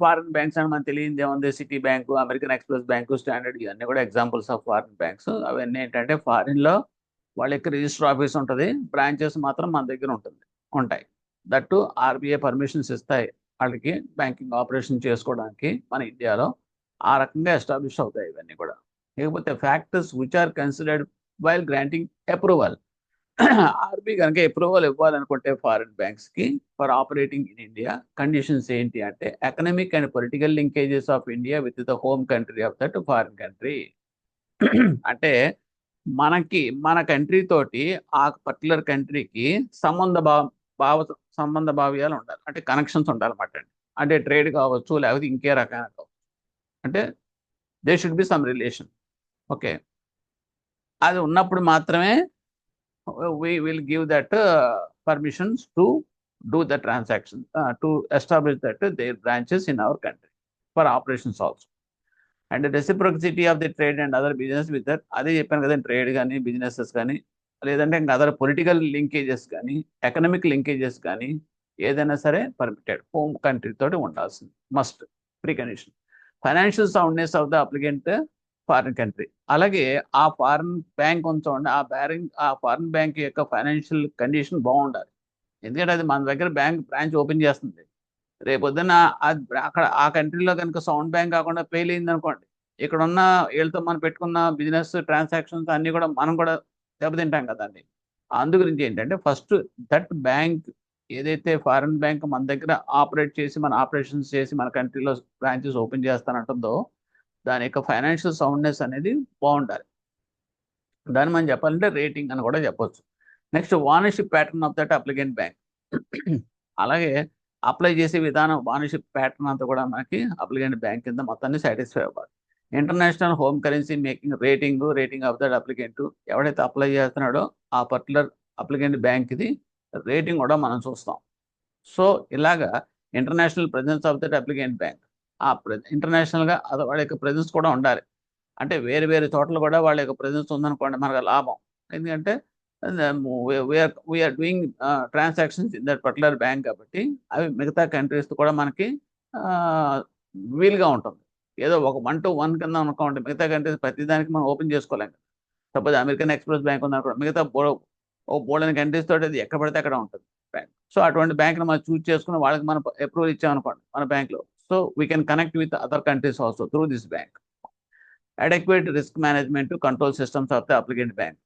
Foreign banks అని మనకు తెలియదు ఏముంది, Citi bank, American Express bank, standard, ఇవన్నీ కూడా ఎగ్జాంపుల్స్ ఆఫ్ ఫారిన్ బ్యాంక్స్. అవన్నీ ఏంటంటే ఫారిన్లో వాళ్ళ యొక్క రిజిస్టర్ ఆఫీస్ ఉంటుంది, బ్రాంచెస్ మాత్రం మన దగ్గర ఉంటాయి. దట్టు ఆర్బీఐ పర్మిషన్స్ ఇస్తాయి వాళ్ళకి బ్యాంకింగ్ ఆపరేషన్ చేసుకోవడానికి. మన ఇండియాలో ఆ రకంగా ఎస్టాబ్లిష్ అవుతాయి ఇవన్నీ కూడా. లేకపోతే factors which are considered while granting approval. RB కనుక అప్రూవల్ ఇవ్వాలనుకుంటే ఫారిన్ బ్యాంక్స్కి for operating in India, conditions ఏంటి అంటే economic and political linkages of India with the home country of that foreign country. అంటే మన కంట్రీ తోటి ఆ పర్టికులర్ కంట్రీకి సంబంధ భావ్యాలు ఉండాలి, అంటే కనెక్షన్స్ ఉండాలన్నమాట. అంటే ట్రేడ్ కావచ్చు, లేకపోతే ఇంకే రకాల కావచ్చు. అంటే they should be some relation. Okay, అది ఉన్నప్పుడు మాత్రమే we will give that permissions to do the transaction, to establish that their branches in our country for operations also. And the reciprocity of the trade and other business with that, అదే చెప్పాను కదా, ట్రేడ్ కానీ బిజినెసెస్ కానీ లేదంటే ఇంకా అదర్ పొలిటికల్ లింకేజెస్ కానీ ఎకనామిక్ లింకేజెస్ కానీ ఏదైనా సరే పర్మిటెడ్ హోమ్ కంట్రీ తోటి ఉండాల్సింది, must, pre condition. Financial soundness of the applicant foreign country. అలాగే ఆ ఫారిన్ బ్యాంక్ ఉంచండి, ఆ ఫారిన్ బ్యాంక్ యొక్క ఫైనాన్షియల్ కండిషన్ బాగుండాలి. ఎందుకంటే అది మన దగ్గర బ్రాంచ్ ఓపెన్ చేస్తుంది. రేపొద్దున అక్కడ ఆ కంట్రీలో కనుక సౌండ్ బ్యాంక్ కాకుండా ఫెయిల్ అయింది అనుకోండి, ఇక్కడ ఉన్న వీళ్ళతో మనం పెట్టుకున్న బిజినెస్ ట్రాన్సాక్షన్స్ అన్ని కూడా మనం కూడా దెబ్బతింటాం కదండి. అందు గురించి ఏంటంటే ఫస్ట్ దట్ బ్యాంక్, ఏదైతే ఫారిన్ బ్యాంక్ మన దగ్గర ఆపరేట్ చేసి మన ఆపరేషన్స్ చేసి మన కంట్రీలో బ్రాంచెస్ ఓపెన్ చేస్తానంటుందో దాని యొక్క ఫైనాన్షియల్ సౌండ్నెస్ అనేది బాగుండాలి. దాన్ని మనం చెప్పాలంటే రేటింగ్ అని కూడా చెప్పొచ్చు. Next ownership pattern of that applicant bank. అలాగే అప్లై చేసే విధానం, ఓనర్షిప్ ప్యాటర్న్ అంతా కూడా మనకి అప్లికెంట్ బ్యాంక్ కింద మొత్తాన్ని సాటిస్ఫై అవ్వాలి. International home currency making rating of that applicant, ఎవడైతే అప్లై చేస్తున్నాడో ఆ పర్టికులర్ అప్లికెంట్ బ్యాంక్ ఇది రేటింగ్ కూడా మనం చూస్తాం. సో ఇలాగా international presence of that applicant bank, ఆ ఇంటర్నేషనల్గా వాళ్ళ యొక్క ప్రెజెన్స్ కూడా ఉండాలి. అంటే వేరు వేరు చోట్ల కూడా వాళ్ళ యొక్క ప్రెజెన్స్ ఉందనుకోండి మనకు లాభం. ఎందుకంటే we are doing transactions in that particular bank కాబట్టి అవి మిగతా కంట్రీస్ కూడా మనకి వీలుగా ఉంటుంది. ఏదో ఒక 1 to 1 కింద అనుకోండి, మిగతా కంట్రీస్ ప్రతిదానికి మనం ఓపెన్ చేసుకోలేం. సపోజ్ అమెరికన్ ఎక్స్ప్రెస్ బ్యాంక్ ఉందనుకోండి, మిగతా బోల్డెన్ కంట్రీస్ తోటి అది ఎక్కడ పడితే అక్కడ ఉంటుంది బ్యాంక్. సో అటువంటి బ్యాంక్ని మనం చూస్ చేసుకుని వాళ్ళకి మనం అప్రూవల్ ఇచ్చామనుకోండి మన బ్యాంక్లో, so we can connect with other countries also through this bank. Adequate risk management control systems of the applicant bank.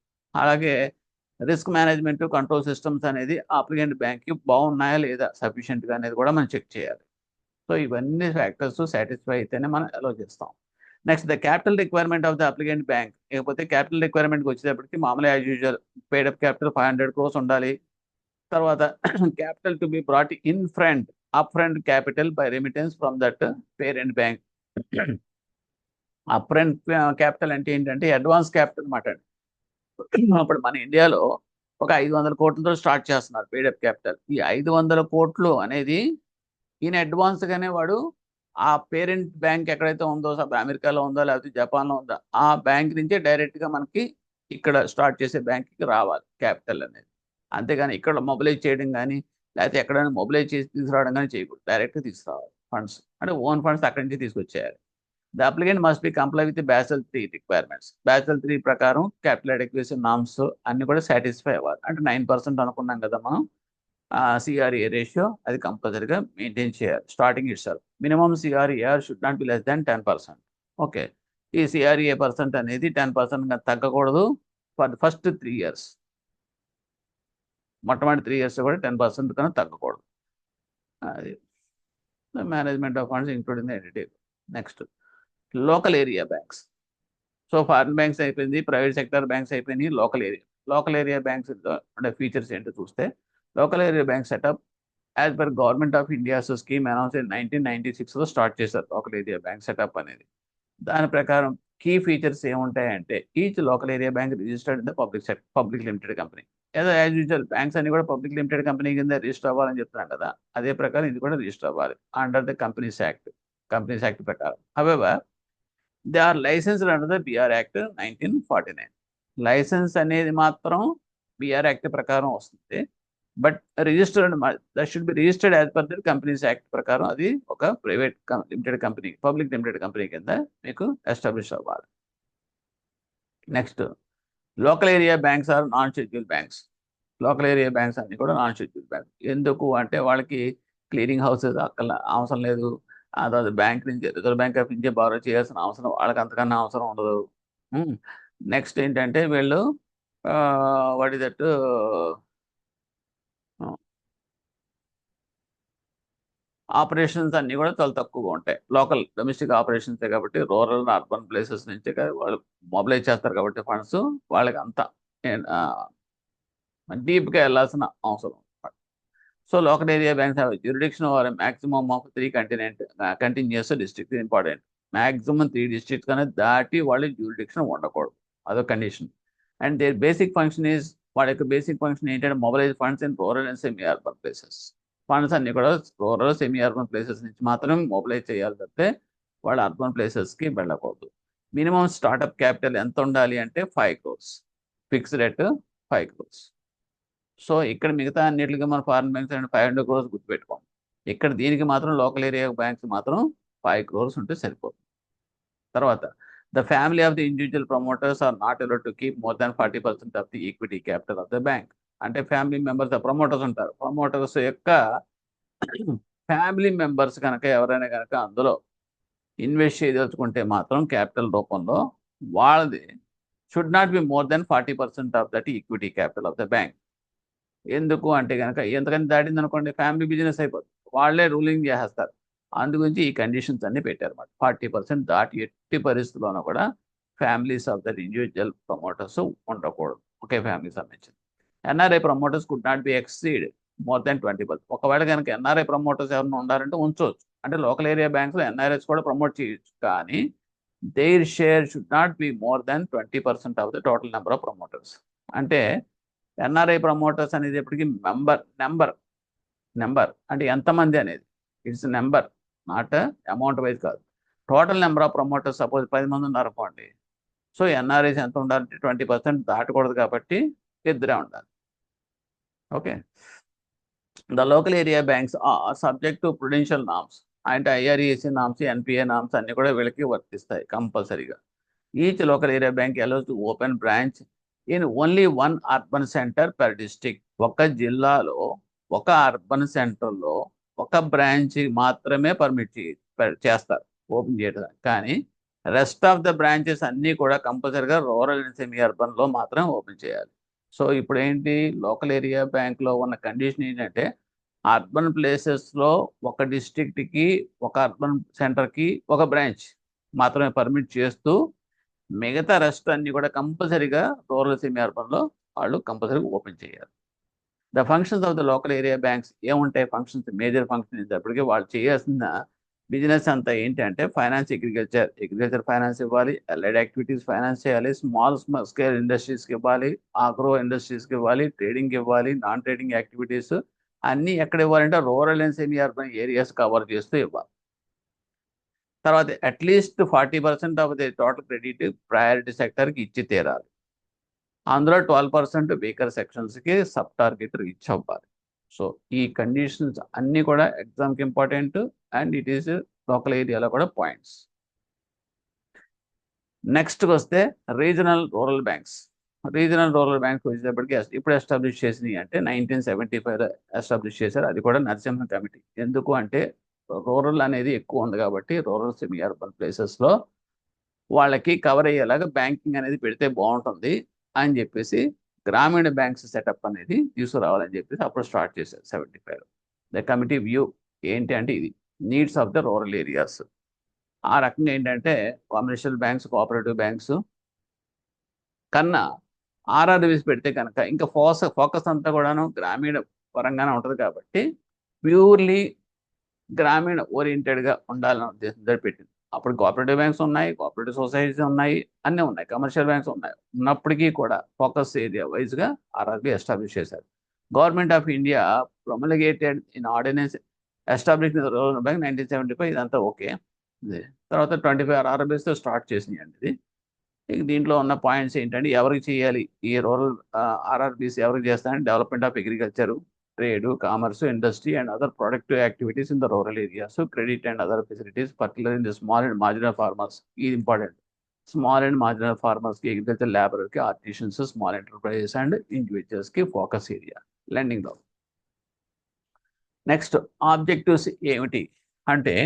అలాగే రిస్క్ మేనేజ్మెంట్ కంట్రోల్ సిస్టమ్స్ అనేది అప్లికెంట్ బ్యాంక్కి బాగున్నాయా లేదా సఫిషియెంట్గా అనేది కూడా మనం చెక్ చేయాలి. సో ఇవన్నీ ఫ్యాక్టర్స్ సాటిస్ఫై అయితేనే మనం అలో చేస్తాం. Next the capital requirement of the applicant bank. ఇకపోతే క్యాపిటల్ రిక్వైర్మెంట్కి వచ్చేటప్పటికి మామూలు as usual paid-up capital 500 crores ఉండాలి. తర్వాత capital to be brought in front, up front capital by remittance from that parent bank. Up front capital అంటే ఏంటంటే అడ్వాన్స్ క్యాపిటల్ అనమాట. అప్పుడు మన ఇండియాలో ఒక 500 కోట్లతో స్టార్ట్ చేస్తున్నారు పేడప్ క్యాపిటల్. ఈ 500 కోట్లు అనేది ఈయన అడ్వాన్స్గానే వాడు ఆ పేరెంట్ బ్యాంక్ ఎక్కడైతే ఉందో, అమెరికాలో ఉందో లేకపోతే జపాన్లో ఉందో ఆ బ్యాంక్ నుంచే డైరెక్ట్గా మనకి ఇక్కడ స్టార్ట్ చేసే బ్యాంక్కి రావాలి క్యాపిటల్ అనేది. అంతేగాని ఇక్కడ మొబిలైజ్ చేయడం కానీ లేకపోతే ఎక్కడైనా మొబిలైజ్ చేసి తీసుకురావడం కానీ చేయకూడదు, డైరెక్ట్గా తీసుకురావాలి ఫండ్స్. అంటే ఓన్ ఫండ్స్ అక్కడి నుంచి తీసుకొచ్చేయాలి. The applicant must be comply with Basel III requirements. Basel III ప్రకారం క్యాపిటల్ అడెక్వసీ నామ్స్ అన్ని కూడా సాటిస్ఫై అవ్వాలి. అంటే 9% అనుకున్నాం కదా మనం, CRA రేషియో అది కంపల్సరీగా మెయింటైన్ చేయాలి starting itself. Minimum CRAR should not B less than 10%. Okay, ఈ CRA పర్సెంట్ అనేది 10% తగ్గకూడదు ఫర్ ఫస్ట్ 3 years. మొట్టమొదటి 3 years కూడా 10% కన్నా తగ్గకూడదు. అది management of funds including the entity. Next local area banks. So foreign banks అయిపోయింది, ప్రైవేట్ సెక్టర్ బ్యాంక్స్ అయిపోయినాయి, లోకల్ ఏరియా బ్యాంక్స్ అంటే ఫీచర్స్ ఏంటో చూస్తే, local area bank setup as per government of India's scheme announce in 1996లో స్టార్ట్ చేశారు లోకల్ ఏరియా బ్యాంక్ సెటప్ అనేది. దాని ప్రకారం కీ ఫీచర్స్ ఏముంటాయంటే each local area bank registered in the public limited company. ఏదో యాజ్ యూజువల్ బ్యాంక్స్ అన్ని కూడా పబ్లిక్ లిమిటెడ్ కంపెనీ కింద రిజిస్టర్ అవ్వాలని చెప్తున్నాం కదా, అదే ప్రకారం ఇది కూడా రిజిస్టర్ అవ్వాలి అండర్ ద కంపెనీస్ యాక్ట్ ప్రకారం. However they are licensed under the BR Act 1949. Licence అనేది మాత్రం BR Act ప్రకారం వస్తుంది, but registered that should be registered as per the companies act ప్రకారం. అది ఒక private limited company, public limited company కింద మీకు ఎస్టాబ్లిష్ అవ్వాలి. Next local area banks are non schedule banks. Local area banks అన్ని కూడా నాన్ షెడ్యూల్ బ్యాంక్స్. ఎందుకు అంటే వాళ్ళకి క్లియరింగ్ హౌసెస్ అక్కడ అవసరం లేదు, ఆ తర్వాత బ్యాంక్ నుంచి Reserve Bank of India borrow చేయాల్సిన అవసరం వాళ్ళకి అంతకన్నా అవసరం ఉండదు. నెక్స్ట్ ఏంటంటే వీళ్ళు వాట్ ఇస్ దట్ ఆపరేషన్స్ అన్నీ కూడా చాలా తక్కువగా ఉంటాయి. లోకల్ డొమెస్టిక్ ఆపరేషన్సే కాబట్టి రూరల్ అర్బన్ ప్లేసెస్ నుంచి వాళ్ళు మొబిలైజ్ చేస్తారు కాబట్టి ఫండ్స్ వాళ్ళకి అంత డీప్గా వెళ్ళాల్సిన అవసరం. So local area banks have jurisdiction over maximum of 3 continuous district. Important, maximum 3 districts కానీ దాటి వాళ్ళ జ్యూరిడిక్షన్ ఉండకూడదు, అదొక condition. And their basic function is, వాళ్ళ యొక్క బేసిక్ ఫంక్షన్ ఏంటంటే mobilise funds in rural and semi urban places. Funds అన్ని కూడా రూరల్ సెమీ అర్బన్ ప్లేసెస్ నుంచి మాత్రమే మొబిలైజ్ చేయాలి తప్పితే వాళ్ళ అర్బన్ ప్లేసెస్కి వెళ్ళకూడదు. మినిమం స్టార్ట్అప్ క్యాపిటల్ ఎంత ఉండాలి అంటే 5 crores, fixed rate 5 crores. So ఇక్కడ మిగతా అన్నిటికీ మన ఫారిన్ బ్యాంక్స్ అంటే 500 crores గుర్తుపెట్టుకోండి. ఇక్కడ దీనికి మాత్రం లోకల్ ఏరియా బ్యాంక్స్ మాత్రం 5 crores ఉంటే సరిపోతుంది. తర్వాత The family of the individual promoters are not allowed to keep more than 40% of the equity capital of the bank. అంటే ఫ్యామిలీ మెంబర్స్ ప్రమోటర్స్ ఉంటారు. ప్రమోటర్స్ యొక్క ఫ్యామిలీ మెంబర్స్ కనుక ఎవరైనా కనుక అందులో ఇన్వెస్ట్ చేయదలుచుకుంటే మాత్రం క్యాపిటల్ రూపంలో వాళ్ళది should not be more then 40% of that equity capital of the bank. ఎందుకు అంటే కనుక ఎంతకని దాటింది అనుకోండి ఫ్యామిలీ బిజినెస్ అయిపోతుంది, వాళ్ళే రూలింగ్ చేసేస్తారు. అందుగురించి ఈ కండిషన్స్ అన్ని పెట్టారన్నమాట. 40% దాటి ఎట్టి పరిస్థితుల్లోనూ కూడా families of that individual promoters ఉండకూడదు, ఒకే ఫ్యామిలీకి సంబంధించింది. NRI promoters could not be exceed more than 20%. ఒకవేళ కనుక ఎన్ఆర్ఐ ప్రమోటర్స్ ఎవరైనా ఉండాలంటే ఉంచవచ్చు, అంటే లోకల్ ఏరియా బ్యాంక్స్లో ఎన్ఆర్ఐస్ కూడా ప్రమోట్ చేయొచ్చు, కానీ their share should not be more than 20% of the total number of promoters. అంటే ఎన్ఆర్ఐ ప్రమోటర్స్ అనేది ఎప్పటికీ నెంబర్ అంటే ఎంతమంది అనేది, its number, not amount wise కాదు. Total number of promoters suppose 10 మంది ఉన్నారు అనుకోండి, సో ఎన్ఆర్ఐస్ ఎంత ఉండాలంటే 20% దాటకూడదు, కాబట్టి ఇద్దరే ఉండాలి. Okay. The local area banks are subject to prudential norms, అంటే ఐఆర్ఈఎస్సి నామ్స్, ఎన్పిఏ నామ్స్ అన్ని కూడా వీళ్ళకి వర్తిస్తాయి కంపల్సరీగా. Each local area bank allows to open branch in only one urban centre per district. ఒక జిల్లాలో ఒక అర్బన్ సెంటర్లో ఒక బ్రాంచ్ మాత్రమే పర్మిట్ చేస్తారు ఓపెన్ చేయడం, కానీ రెస్ట్ ఆఫ్ ద బ్రాంచెస్ అన్నీ కూడా కంపల్సరీగా రూరల్ అండ్ సెమీ అర్బన్లో మాత్రం ఓపెన్ చేయాలి. సో ఇప్పుడు ఏంటి, లోకల్ ఏరియా బ్యాంక్లో ఉన్న కండిషన్ ఏంటంటే అర్బన్ ప్లేసెస్లో ఒక డిస్ట్రిక్ట్కి ఒక అర్బన్ సెంటర్కి ఒక బ్రాంచ్ మాత్రమే పర్మిట్ చేస్తూ మిగతా రెస్ట్ అన్ని కూడా కంపల్సరీగా రూరల్ సెమీ అర్బన్లో వాళ్ళు కంపల్సరీగా ఓపెన్ చేయాలి. The functions of the local area banks ఏముంటాయి, ఫంక్షన్స్, మేజర్ ఫంక్షన్ అప్పటికీ వాళ్ళు చేయాల్సిన బిజినెస్ అంతా ఏంటంటే ఫైనాన్స్, అగ్రికల్చర్ ఫైనాన్స్ ఇవ్వాలి, అలైడ్ యాక్టివిటీస్ ఫైనాన్స్ చేయాలి, స్మాల్ స్కేల్ ఇండస్ట్రీస్కి ఇవ్వాలి, ఆగ్రో ఇండస్ట్రీస్కి ఇవ్వాలి, ట్రేడింగ్కి ఇవ్వాలి, నాన్ ట్రేడింగ్ యాక్టివిటీస్ అన్నీ ఎక్కడ ఇవ్వాలంటే rural and semi urban areas cover చేస్తూ ఇవ్వాలి. తర్వాత at least 40% of the total credit priority సెక్టర్కి ఇచ్చి తీరాలి. అందులో 12% వీకర్ సెక్షన్స్కి సబ్ టార్గెట్ రీచ్ అవ్వాలి. సో ఈ కండిషన్స్ అన్నీ కూడా ఎగ్జామ్కి important, and it is local ఏరియాలో కూడా పాయింట్స్. నెక్స్ట్కి వస్తే regional rural banks. Regional rural banks వచ్చేటప్పటికి ఇప్పుడు ఎస్టాబ్లిష్ చేసినాయి అంటే 1975 ఎస్టాబ్లిష్ చేశారు, అది కూడా నరసింహ కమిటీ. ఎందుకు అంటే రూరల్ అనేది ఎక్కువ ఉంది కాబట్టి రూరల్ సెమీ అర్బన్ ప్లేసెస్లో వాళ్ళకి కవర్ అయ్యేలాగా బ్యాంకింగ్ అనేది పెడితే బాగుంటుంది అని చెప్పేసి గ్రామీణ బ్యాంక్స్ సెటప్ అనేది తీసుకురావాలని చెప్పేసి అప్పుడు స్టార్ట్ చేశారు 75. ద కమిటీ వ్యూ ఏంటి అంటే ఇది needs of the rural areas. ఆ రకంగా ఏంటంటే కమర్షియల్ బ్యాంక్స్, కోఆపరేటివ్ బ్యాంక్స్ కన్నా ఆర్ఆర్బీస్ పెడితే కనుక ఇంకా ఫోకస్ అంతా కూడాను గ్రామీణ పరంగానే ఉంటుంది, కాబట్టి ప్యూర్లీ గ్రామీణ ఓరియంటెడ్గా ఉండాలనే ఉద్దేశంతో పెట్టింది. అప్పుడు కోఆపరేటివ్ బ్యాంక్స్ ఉన్నాయి, కోఆపరేటివ్ సొసైటీస్ ఉన్నాయి, అన్నీ ఉన్నాయి, కమర్షియల్ బ్యాంక్స్ ఉన్నాయి. ఉన్నప్పటికీ కూడా ఫోకస్ ఏరియా వైజ్గా ఆర్ఆర్బీ ఎస్టాబ్లిష్ చేశారు. Government of India promulgated in ordinance establish rural bank 1975. ఇదంతా ఓకే. తర్వాత 25 ఆర్ఆర్బీస్తో స్టార్ట్ చేసినాయి అండి. ఇది దీంట్లో ఉన్న పాయింట్స్ ఏంటంటే ఎవరికి చేయాలి ఈ రూరల్ ఆర్ఆర్బీస్, ఎవరికి చేస్తారంటే development of agriculture, trade, commerce, industry, and other productive activities in the rural areas. So credit and other facilities, particularly in the small and marginal farmers, is important. Small and marginal farmers ki agriculture labor ki artisans, small enterprises and individuals ki focus area lending law. Next objectives ఏమిటి అంటే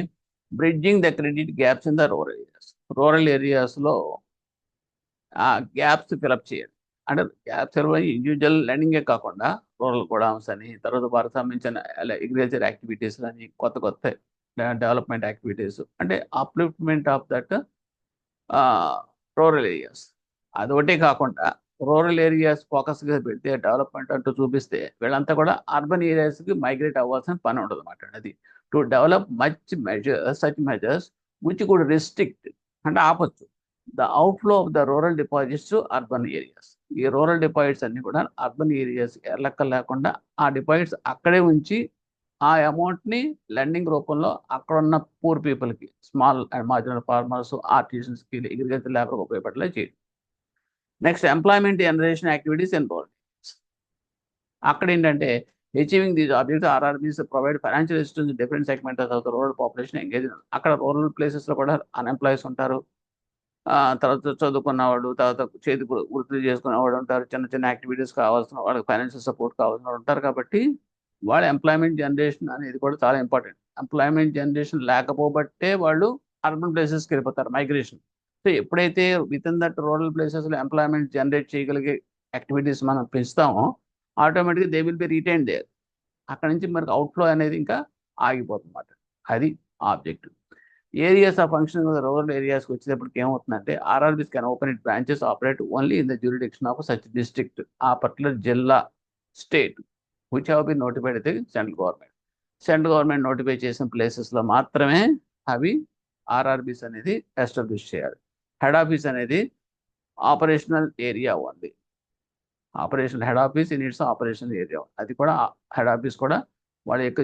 bridging the credit gaps in the rural areas. Rural areas లో ఆ గ్యాప్స్ ఫిలప్ చేయాలి. అంటే గ్యాప్స్ ఇండివిజువల్ లెండింగే కాకుండా రూరల్ గోడౌన్స్ అని, తర్వాత వారికి సంబంధించిన అగ్రికల్చర్ యాక్టివిటీస్ అని, కొత్త డెవలప్మెంట్ యాక్టివిటీస్, అంటే upliftment of that rural areas. అదొకటే కాకుండా రూరల్ ఏరియాస్ ఫోకస్గా పెడితే డెవలప్మెంట్ అంటూ చూపిస్తే వీళ్ళంతా కూడా అర్బన్ ఏరియాస్కి మైగ్రేట్ అవ్వాల్సిన పని ఉండదు అన్నమాట. అది to develop such measures which could restrict, అంటే ఆపొచ్చు the outflow of the rural deposits to urban areas. ఈ రూరల్ డిపాజిట్స్ అన్ని కూడా అర్బన్ ఏరియాస్ లెక్క లేకుండా ఆ డిపాజిట్స్ అక్కడే ఉంచి ఆ అమౌంట్ని లెండింగ్ రూపంలో అక్కడ ఉన్న పూర్ పీపుల్కి, స్మాల్ అండ్ మార్జినల్ ఫార్మర్స్, ఆర్టిజన్స్కి, అగ్రికల్చర్ లేబర్కి ఉపయోగపడేలా చేయడం. Next employment generation activities in rural. అక్కడ ఏంటంటే achieving these objects RRBs provide financial assistance different segments of the rural population engage. అక్కడ రూరల్ ప్లేసెస్లో కూడా అన్ఎంప్లాయీస్ ఉంటారు, తర్వాత చదువుకున్నవాడు, తర్వాత చేతి వృత్తులు చేసుకునేవాడు ఉంటారు, చిన్న చిన్న యాక్టివిటీస్ కావాల్సిన వాళ్ళకి ఫైనాన్షియల్ సపోర్ట్ కావాల్సిన వాళ్ళు ఉంటారు. కాబట్టి వాళ్ళ ఎంప్లాయ్మెంట్ జనరేషన్ అనేది కూడా చాలా ఇంపార్టెంట్. ఎంప్లాయ్మెంట్ జనరేషన్ లేకపోబట్టే వాళ్ళు అర్బన్ ప్లేసెస్కి వెళ్ళిపోతారు, మైగ్రేషన్. సో ఎప్పుడైతే విత్ ఇన్ దట్ రూరల్ ప్లేసెస్లో ఎంప్లాయ్మెంట్ జనరేట్ చేయగలిగే యాక్టివిటీస్ మనం పెంచుతామో ఆటోమేటిక్గా they will be retain there. అక్కడ నుంచి మనకు అవుట్ఫ్లో అనేది ఇంకా ఆగిపోతుంది అన్నమాట. అది objective. Areas of functioning of rural ఏరియాస్కి వచ్చేటప్పటికి ఏమవుతుందంటే RRBs can open it branches operate only in the jurisdiction of such district, ఆ పర్టికులర్ జిల్లా, state which have been notified the central government. Central government notify చేసిన ప్లేసెస్లో మాత్రమే అవి ఆర్ఆర్బీస్ అనేది ఎస్టాబ్లిష్ చేయాలి. హెడ్ ఆఫీస్ అనేది ఆపరేషనల్ ఏరియా ఉంది. Operation head office in it's operational area, అది కూడా హెడ్ ఆఫీస్ కూడా వాళ్ళ యొక్క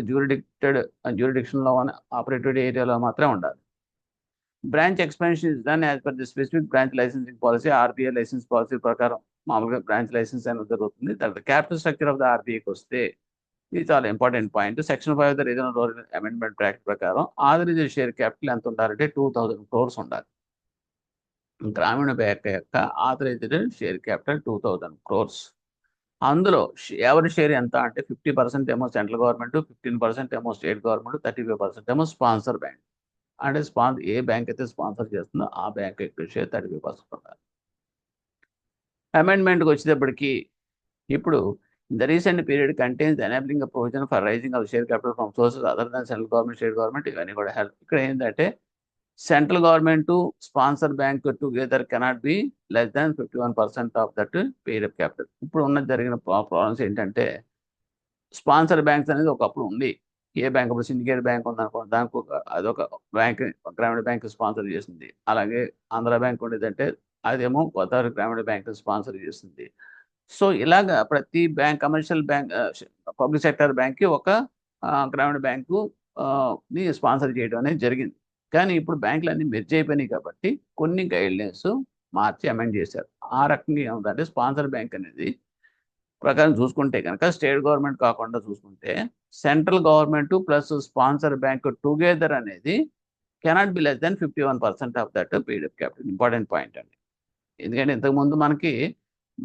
జ్యూరిడిక్షన్లో ఉన్న ఆపరేటెడ్ ఏరియాలో మాత్రమే ఉండాలి. Branch expansion is done as per the specific branch licensing policy. RBI licence policy ప్రకారం మామూలుగా బ్రాంచ్ లైసెన్స్ అనేది జరుగుతుంది. తర్వాత క్యాపిటల్ స్ట్రక్చర్ ఆఫ్ ద ఆర్బీఐకి వస్తే ఇది చాలా important point. Section 5 of the regional rural amendment act ప్రకారం ఆథరైజ్డ్ షేర్ క్యాపిటల్ ఎంత ఉండాలంటే 2000 crores ఉండాలి. గ్రామీణ బ్యాంక్ యొక్క ఆథరైజ్డ్ షేర్ క్యాపిటల్ 2000 crores. అందులో ఎవరి షేర్ ఎంత అంటే 50% ఏమో సెంట్రల్ గవర్నమెంట్, 15% ఏమో స్టేట్ గవర్నమెంట్, 35% ఏమో స్పాన్సర్ బ్యాంక్. అంటే ఏ బ్యాంక్ అయితే స్పాన్సర్ చేస్తుందో ఆ బ్యాంక్ యొక్క షేర్ 35% ఉండాలి. అమెండ్మెంట్కి వచ్చేటప్పటికి ఇప్పుడు the recent period contains enabling provision for raising of share capital from sources other than central government, state government, ఇవన్నీ కూడా హెల్ప్. ఇక్కడ ఏంటంటే central government sponsor bank together cannot be less than 51% of that paid up capital. ఇప్పుడు ఉన్న జరిగిన ప్రాబ్లమ్స్ ఏంటంటే స్పాన్సర్ బ్యాంక్స్ అనేది ఒకప్పుడు ఉంది. ఏ బ్యాంక్, ఇప్పుడు సిండికేట్ బ్యాంక్ ఉందనుకో, దానికి అదొక బ్యాంక్, గ్రామీణ బ్యాంక్ స్పాన్సర్ చేసింది. అలాగే ఆంధ్ర బ్యాంక్ ఉండేదంటే అదేమో గోదావరి గ్రామీణ బ్యాంక్ స్పాన్సర్ చేసింది. సో ఇలాగా ప్రతి bank, commercial bank, public sector బ్యాంక్కి ఒక గ్రామీణ బ్యాంకు ని స్పాన్సర్ చేయడం అనేది జరిగింది. కానీ ఇప్పుడు బ్యాంకులు అన్ని మెర్జ్ అయిపోయినాయి కాబట్టి కొన్ని గైడ్లైన్స్ మార్చి అమెండ్ చేశారు. ఆ రకంగా ఏముందంటే స్పాన్సర్ బ్యాంక్ అనేది ప్రకారం చూసుకుంటే కనుక స్టేట్ గవర్నమెంట్ కాకుండా చూసుకుంటే central government plus sponsor bank together అనేది cannot be less than 51% of that paid up capital. Important point అండి. ఎందుకంటే ఇంతకుముందు మనకి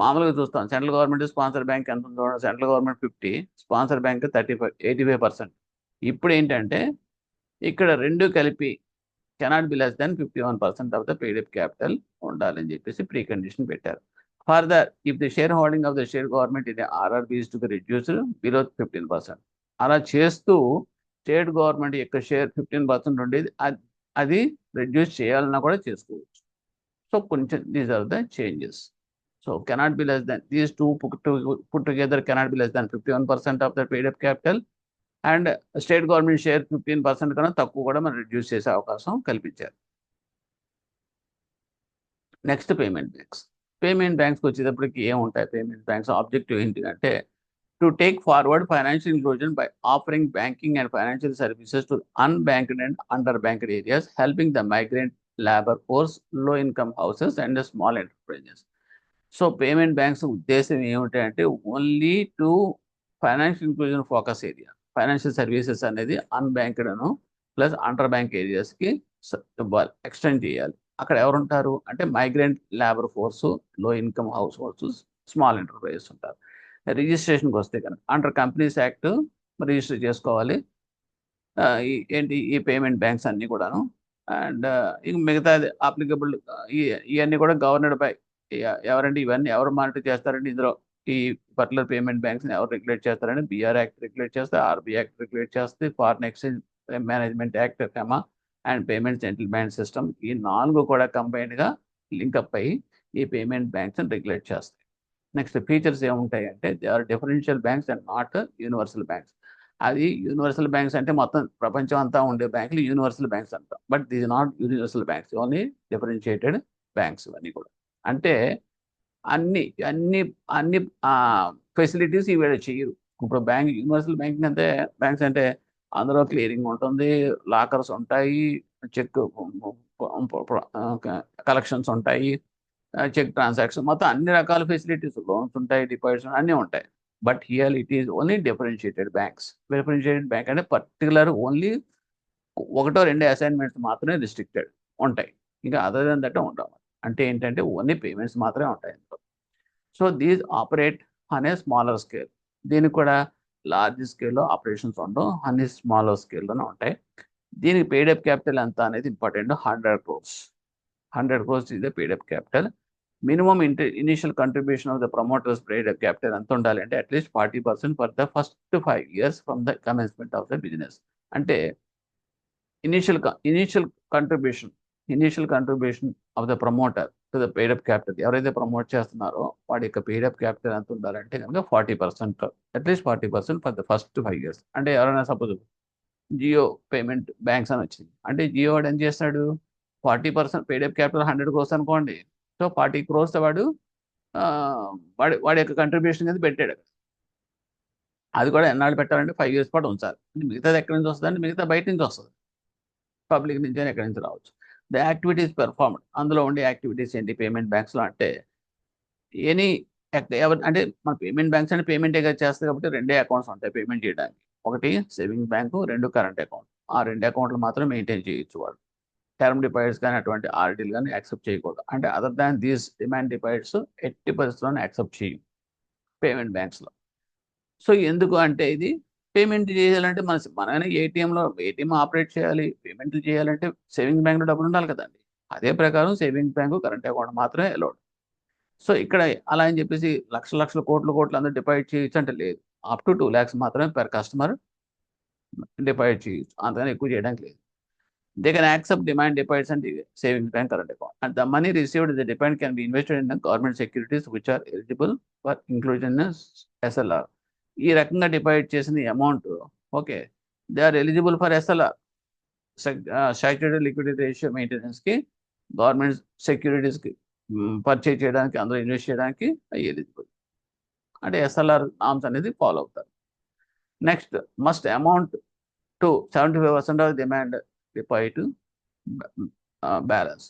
మామూలుగా చూస్తాం సెంట్రల్ గవర్నమెంట్ స్పాన్సర్ బ్యాంక్ ఎంత ఉందో, సెంట్రల్ గవర్నమెంట్ 50, స్పాన్సర్ బ్యాంక్ 85%. ఇప్పుడు ఏంటంటే ఇక్కడ రెండు కలిపి cannot be less than 51% of the paid up capital ఉండాలని చెప్పేసి ప్రీ కండిషన్ పెట్టారు. Further if the share holding of the state government in RRB is to be reduced below 15%. అలా చేస్తూ స్టేట్ గవర్నమెంట్ యొక్క షేర్ 15% ఉండేది, అది రెడ్యూస్ చేయాలన్నా కూడా చేసుకోవచ్చు. సో కొంచెం these are the changes. So cannot be less than, these two put together cannot be less than 51% of the paid up capital, and state government share 15% కన్నా తక్కువ కూడా మనం రిడ్యూస్ చేసే అవకాశం కల్పించారు. Next payment banks. పేమెంట్ బ్యాంక్స్కి వచ్చేటప్పటికి ఏముంటాయి? పేమెంట్ బ్యాంక్స్ ఆబ్జెక్టివ్ ఏంటి అంటే to take forward financial inclusion by offering banking and financial services to unbanked and under banked areas, helping the migrant labour force, low income houses and small enterprises. So payment banks ఉద్దేశం ఏమిటంటే only to financial inclusion focus area. Financial services అనేది అన్బ్యాంక్డ్ అను ప్లస్ అండర్ బ్యాంక్ ఏరియాస్కి ఇవ్వాలి, ఎక్స్టెండ్ చేయాలి. అక్కడ ఎవరు ఉంటారు అంటే migrant labour force, low income house holds, small enterprises ఉంటారు. రిజిస్ట్రేషన్కి వస్తే కనుక అండర్ కంపెనీస్ యాక్ట్ రిజిస్టర్ చేసుకోవాలి ఈ పేమెంట్ బ్యాంక్స్ అన్నీ కూడాను. అండ్ ఇంక మిగతా అప్లికబుల్ ఇవన్నీ కూడా గవర్నర్డ్ బై ఎవరండి, ఇవన్నీ ఎవరు మానిటర్ చేస్తారండి? ఇందులో ఈ పర్టికులర్ పేమెంట్ బ్యాంక్స్ని ఎవరు రెగ్యులేట్ చేస్తారంటే బీఆర్ యాక్ట్ రెగ్యులేట్ చేస్తే, ఆర్బీ యాక్ట్ రెగ్యులేట్ చేస్తే, foreign exchange management act and payment settlement system, ఈ 4 కూడా కంబైన్డ్గా లింకప్ అయ్యి ఈ పేమెంట్ బ్యాంక్స్ని రెగ్యులేట్ చేస్తాయి. నెక్స్ట్ ఫీచర్స్ ఏముంటాయి అంటే they are differential banks and not universal banks. అది యూనివర్సల్ బ్యాంక్స్ అంటే మొత్తం ప్రపంచం అంతా ఉండే బ్యాంకులు యూనివర్సల్ బ్యాంక్స్ అంటాం. But these not universal banks, only differentiated banks ఇవన్నీ కూడా. అంటే అన్ని అన్ని అన్ని ఫెసిలిటీస్ ఇవి చేయరు. ఇప్పుడు యూనివర్సల్ బ్యాంకింగ్ అంటే బ్యాంక్స్ అంటే అందులో క్లియరింగ్ ఉంటుంది, లాకర్స్ ఉంటాయి, చెక్ కలెక్షన్స్ ఉంటాయి, చెక్ ట్రాన్సాక్షన్, మొత్తం అన్ని రకాల ఫెసిలిటీస్, లోన్స్ ఉంటాయి, డిపాజిట్స్ అన్నీ ఉంటాయి. But here it is only differentiated banks. Differentiated bank అంటే పర్టికులర్ ఓన్లీ 1 or 2 అసైన్మెంట్స్ మాత్రమే రిస్ట్రిక్టెడ్ ఉంటాయి, ఇంకా అదర్ దెన్ దట్ ఉండవు. అంటే ఏంటంటే ఓన్లీ పేమెంట్స్ మాత్రమే ఉంటాయి ఇందులో. సో దీస్ ఆపరేట్ అనే స్మాలర్ స్కేల్. దీనికి కూడా లార్జ్ స్కేల్లో ఆపరేషన్స్ ఉండవు, అన్ని స్మాలర్ స్కేల్లోనే ఉంటాయి. దీనికి పేడప్ క్యాపిటల్ ఎంత అనేది important. 100 crores. 100 crores is the paid up capital. Minimum initial contribution of the promoter's paid up capital ఎంత ఉండాలి అంటే at least 40% for the first 5 years from the commencement of the business. అంటే initial contribution of the promoter to the paid up capital, ఎవరైతే ప్రమోట్ చేస్తున్నారో వాడి యొక్క పేడ్ అప్ క్యాపిటల్ ఎంత ఉండాలంటే కనుక 40%, at least 40% for the first 5 years. అంటే ఎవరైనా సపోజ్ జియో పేమెంట్ బ్యాంక్స్ అని వచ్చింది అంటే జియో వాడు ఏం చేస్తాడు, 40% పేడప్ క్యాపిటల్ 100 crores అనుకోండి. సో 40 crores వాడు వాడి యొక్క కంట్రిబ్యూషన్ కింద పెట్టాడు. అది కూడా ఎన్నాళ్ళు పెట్టాలంటే 5 years పాటు ఉంచాలి. మిగతాది ఎక్కడి నుంచి వస్తుంది అంటే మిగతా బయట నుంచి వస్తుంది, పబ్లిక్ నుంచి అని ఎక్కడి నుంచి రావచ్చు. ద యాక్టివిటీస్ పెర్ఫార్మ్డ్, అందులో ఉండే యాక్టివిటీస్ ఏంటి పేమెంట్ బ్యాంక్స్లో అంటే ఎనీ అంటే మన పేమెంట్ బ్యాంక్స్ అంటే పేమెంటే చేస్తుంది కాబట్టి 2 అకౌంట్స్ ఉంటాయి పేమెంట్ చేయడానికి. ఒకటి సేవింగ్స్ బ్యాంకు, 2 కరెంట్ అకౌంట్. ఆ 2 అకౌంట్లు మాత్రం మెయింటైన్ చేయొచ్చు వాడు. టర్మ్ డిపాజిట్స్ కానీ అటువంటి ఆర్డీలు కానీ యాక్సెప్ట్ చేయకూడదు. అంటే other than these demand deposits ఎట్టి పరిస్థితుల్లో యాక్సెప్ట్ చేయం పేమెంట్ బ్యాంక్స్లో. సో ఎందుకు అంటే ఇది పేమెంట్ చేయాలంటే మనమైనా ఏటీఎం ఆపరేట్ చేయాలి, పేమెంట్లు చేయాలంటే సేవింగ్స్ బ్యాంక్లో డబ్బులు ఉండాలి కదండి. అదే ప్రకారం సేవింగ్స్ బ్యాంకు, కరెంట్ అకౌంట్ మాత్రమే అలౌడ్. సో ఇక్కడ అలా అని చెప్పేసి లక్షల కోట్లు అందరూ డిపాజిట్ చేయొచ్చు అంటే లేదు. అప్ టు 2 lakhs మాత్రమే పర్ కస్టమర్ డిపాజిట్ చేయొచ్చు, అంతగానే ఎక్కువ చేయడానికి లేదు. They can accept demand deposits and savings bank current account. And the money received in the depend can be invested in the government securities which are eligible for inclusion in SLR. ఈ రకంగా డిపాజిట్ చేసిన amount okay they are eligible for SLR, statutory liquidity ratio మెయింటెనెన్స్కి, గవర్నమెంట్ సెక్యూరిటీస్కి పర్చేజ్ చేయడానికి, అందులో ఇన్వెస్ట్ చేయడానికి ఎలిజిబుల్. అంటే SLR నామ్స్ అనేది ఫాలో అవుతారు. నెక్స్ట్ must amount to 75% of demand deposit balance.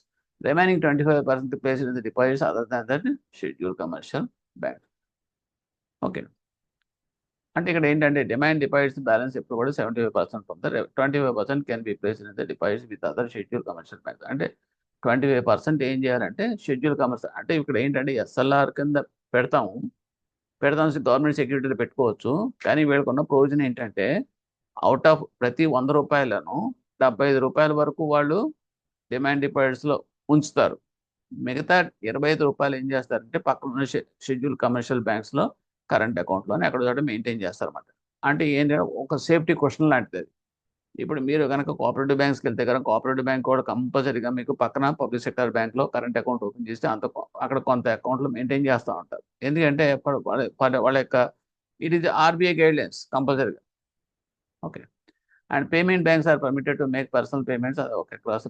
Remaining 25% placed in the deposits other than that scheduled commercial bank. Okay అంటే ఇక్కడ ఏంటంటే డిమాండ్ డిపాజిట్స్ బ్యాలెన్స్ ఎప్పుడు కూడా 75% పొందారు. 25% can be place in the deposits with other schedule commercial bank. అంటే 25% ఏం చేయాలంటే షెడ్యూల్ కమర్షియల్, అంటే ఇక్కడ ఏంటంటే SLR కింద పెడతాం గవర్నమెంట్ సెక్యూరిటీలు పెట్టుకోవచ్చు. కానీ వీళ్ళకున్న ప్రొవిజన్ ఏంటంటే అవుట్ ఆఫ్ ప్రతి 100 రూపాయలను 75 రూపాయల వరకు వాళ్ళు డిమాండ్ డిపాజిట్స్లో ఉంచుతారు. మిగతా 25 రూపాయలు ఏం చేస్తారంటే పక్కన ఉన్న షెడ్యూల్ కమర్షియల్ బ్యాంక్స్లో కరెంట్ అకౌంట్లోనే ఎక్కడ చోట మెయింటైన్ చేస్తారన్నమాట. అంటే ఏంటంటే ఒక సేఫ్టీ క్వశ్చన్ లాంటిది. ఇప్పుడు మీరు కనుక కోఆపరేటివ్ బ్యాంక్స్కి వెళ్తే కనుక కోఆపరేటివ్ బ్యాంక్ కూడా కంపల్సరీగా మీకు పక్కన పబ్లిక్ సెక్టర్ బ్యాంక్లో కరెంట్ అకౌంట్ ఓపెన్ చేస్తే అక్కడ కొంత అకౌంట్లో మెయింటైన్ చేస్తూ ఉంటారు. ఎందుకంటే వాళ్ళ యొక్క ఇట్ ఈస్ RBI గైడ్లైన్స్ కంపల్సరీగా. Okay and payment banks are permitted to make personal payments. Okay class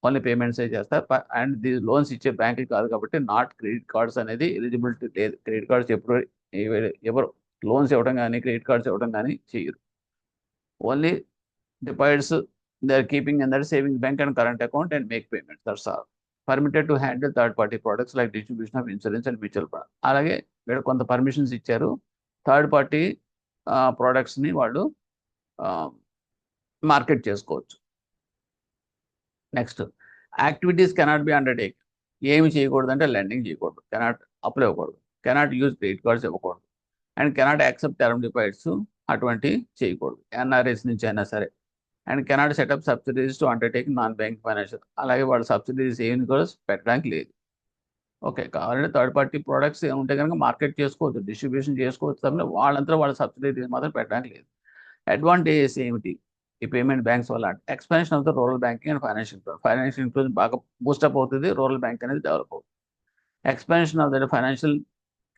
only payments చేస్తారు. అండ్ ది లోన్స్ ఇచ్చే బ్యాంకులు కాదు కాబట్టి నాట్ క్రెడిట్ కార్డ్స్ అనేది ఎలిజిబిలిటీ లేదు. క్రెడిట్ కార్డ్స్ ఎవరు లోన్స్ ఇవ్వడం కానీ క్రెడిట్ కార్డ్స్ ఇవ్వడం కానీ చేయరు. Only deposits they are keeping in that savings bank and current account and make payments. That's all. Permitted to handle third party products like distribution of insurance and mutual fund. అలాగే వీళ్ళు కొంత పర్మిషన్స్ ఇచ్చారు, థర్డ్ పార్టీ ప్రోడక్ట్స్ని వాళ్ళు మార్కెట్ చేసుకోవచ్చు. Next activities cannot be undertake. ఏమి చేయకూడదు అంటే లెండింగ్ చేయకూడదు, కెనాట్ అప్లై ఇవ్వకూడదు, కెనాట్ యూజ్ క్రెడిట్ కార్డ్స్ ఇవ్వకూడదు, and cannot accept term deposits అటువంటి చేయకూడదు NRS నుంచి అయినా సరే. And cannot setup subsidies to undertake non bank financial. అలాగే వాళ్ళు సబ్సిడీస్ ఏమి కూడా పెట్టడానికి లేదు. ఓకే కావాలంటే థర్డ్ పార్టీ ప్రోడక్ట్స్ ఉంటే కనుక మార్కెట్ చేసుకోవచ్చు, డిస్ట్రిబ్యూషన్ చేసుకోవచ్చు, తప్ప వాళ్ళంతా వాళ్ళ సబ్సిడీస్ మాత్రం పెట్టడానికి లేదు. అడ్వాంటేజెస్ ఏమిటి ఈ పేమెంట్ బ్యాంక్స్ వల్ల? Expansion of the rural banking and financial inclusion బాగా బూస్టప్ అవుతుంది, రూరల్ బ్యాంక్ అనేది డెవలప్ అవుతుంది. Expansion of the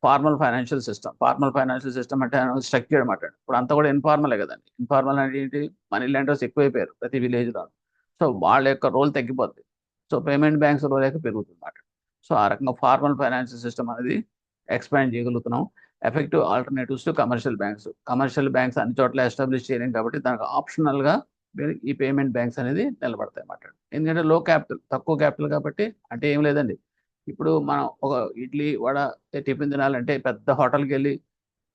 formal financial system అంటే స్ట్రక్చర్డ్ అనమాట. ఇప్పుడు అంతా కూడా ఇన్ఫార్మలే కదండి. ఇన్ఫార్మల్ అంటే ఏంటి, మనీ లెండర్స్ ఎక్కువైపోయారు ప్రతి విలేజ్లో. సో వాళ్ళ యొక్క రోల్ తగ్గిపోద్ది. సో పేమెంట్ బ్యాంక్స్ రోల్ యొక్క పెరుగుతుంది అన్నమాట. సో ఆ రకంగా ఫార్మల్ ఫైనాన్షియల్ సిస్టమ్ అనేది ఎక్స్పాండ్ చేయగలుగుతున్నాం. Effective alternatives to commercial banks అన్ని చోట్ల ఎస్టాబ్లిష్ చేయలేం కాబట్టి దానికి ఆప్షనల్గా ఈ పేమెంట్ బ్యాంక్స్ అనేది నిలబడతాయి అన్నమాట. ఎందుకంటే లో క్యాపిటల్, తక్కువ క్యాపిటల్ కాబట్టి. అంటే ఏం లేదండి, ఇప్పుడు మనం ఒక ఇడ్లీ వడ టిఫిన్ తినాలంటే పెద్ద హోటల్కి వెళ్ళి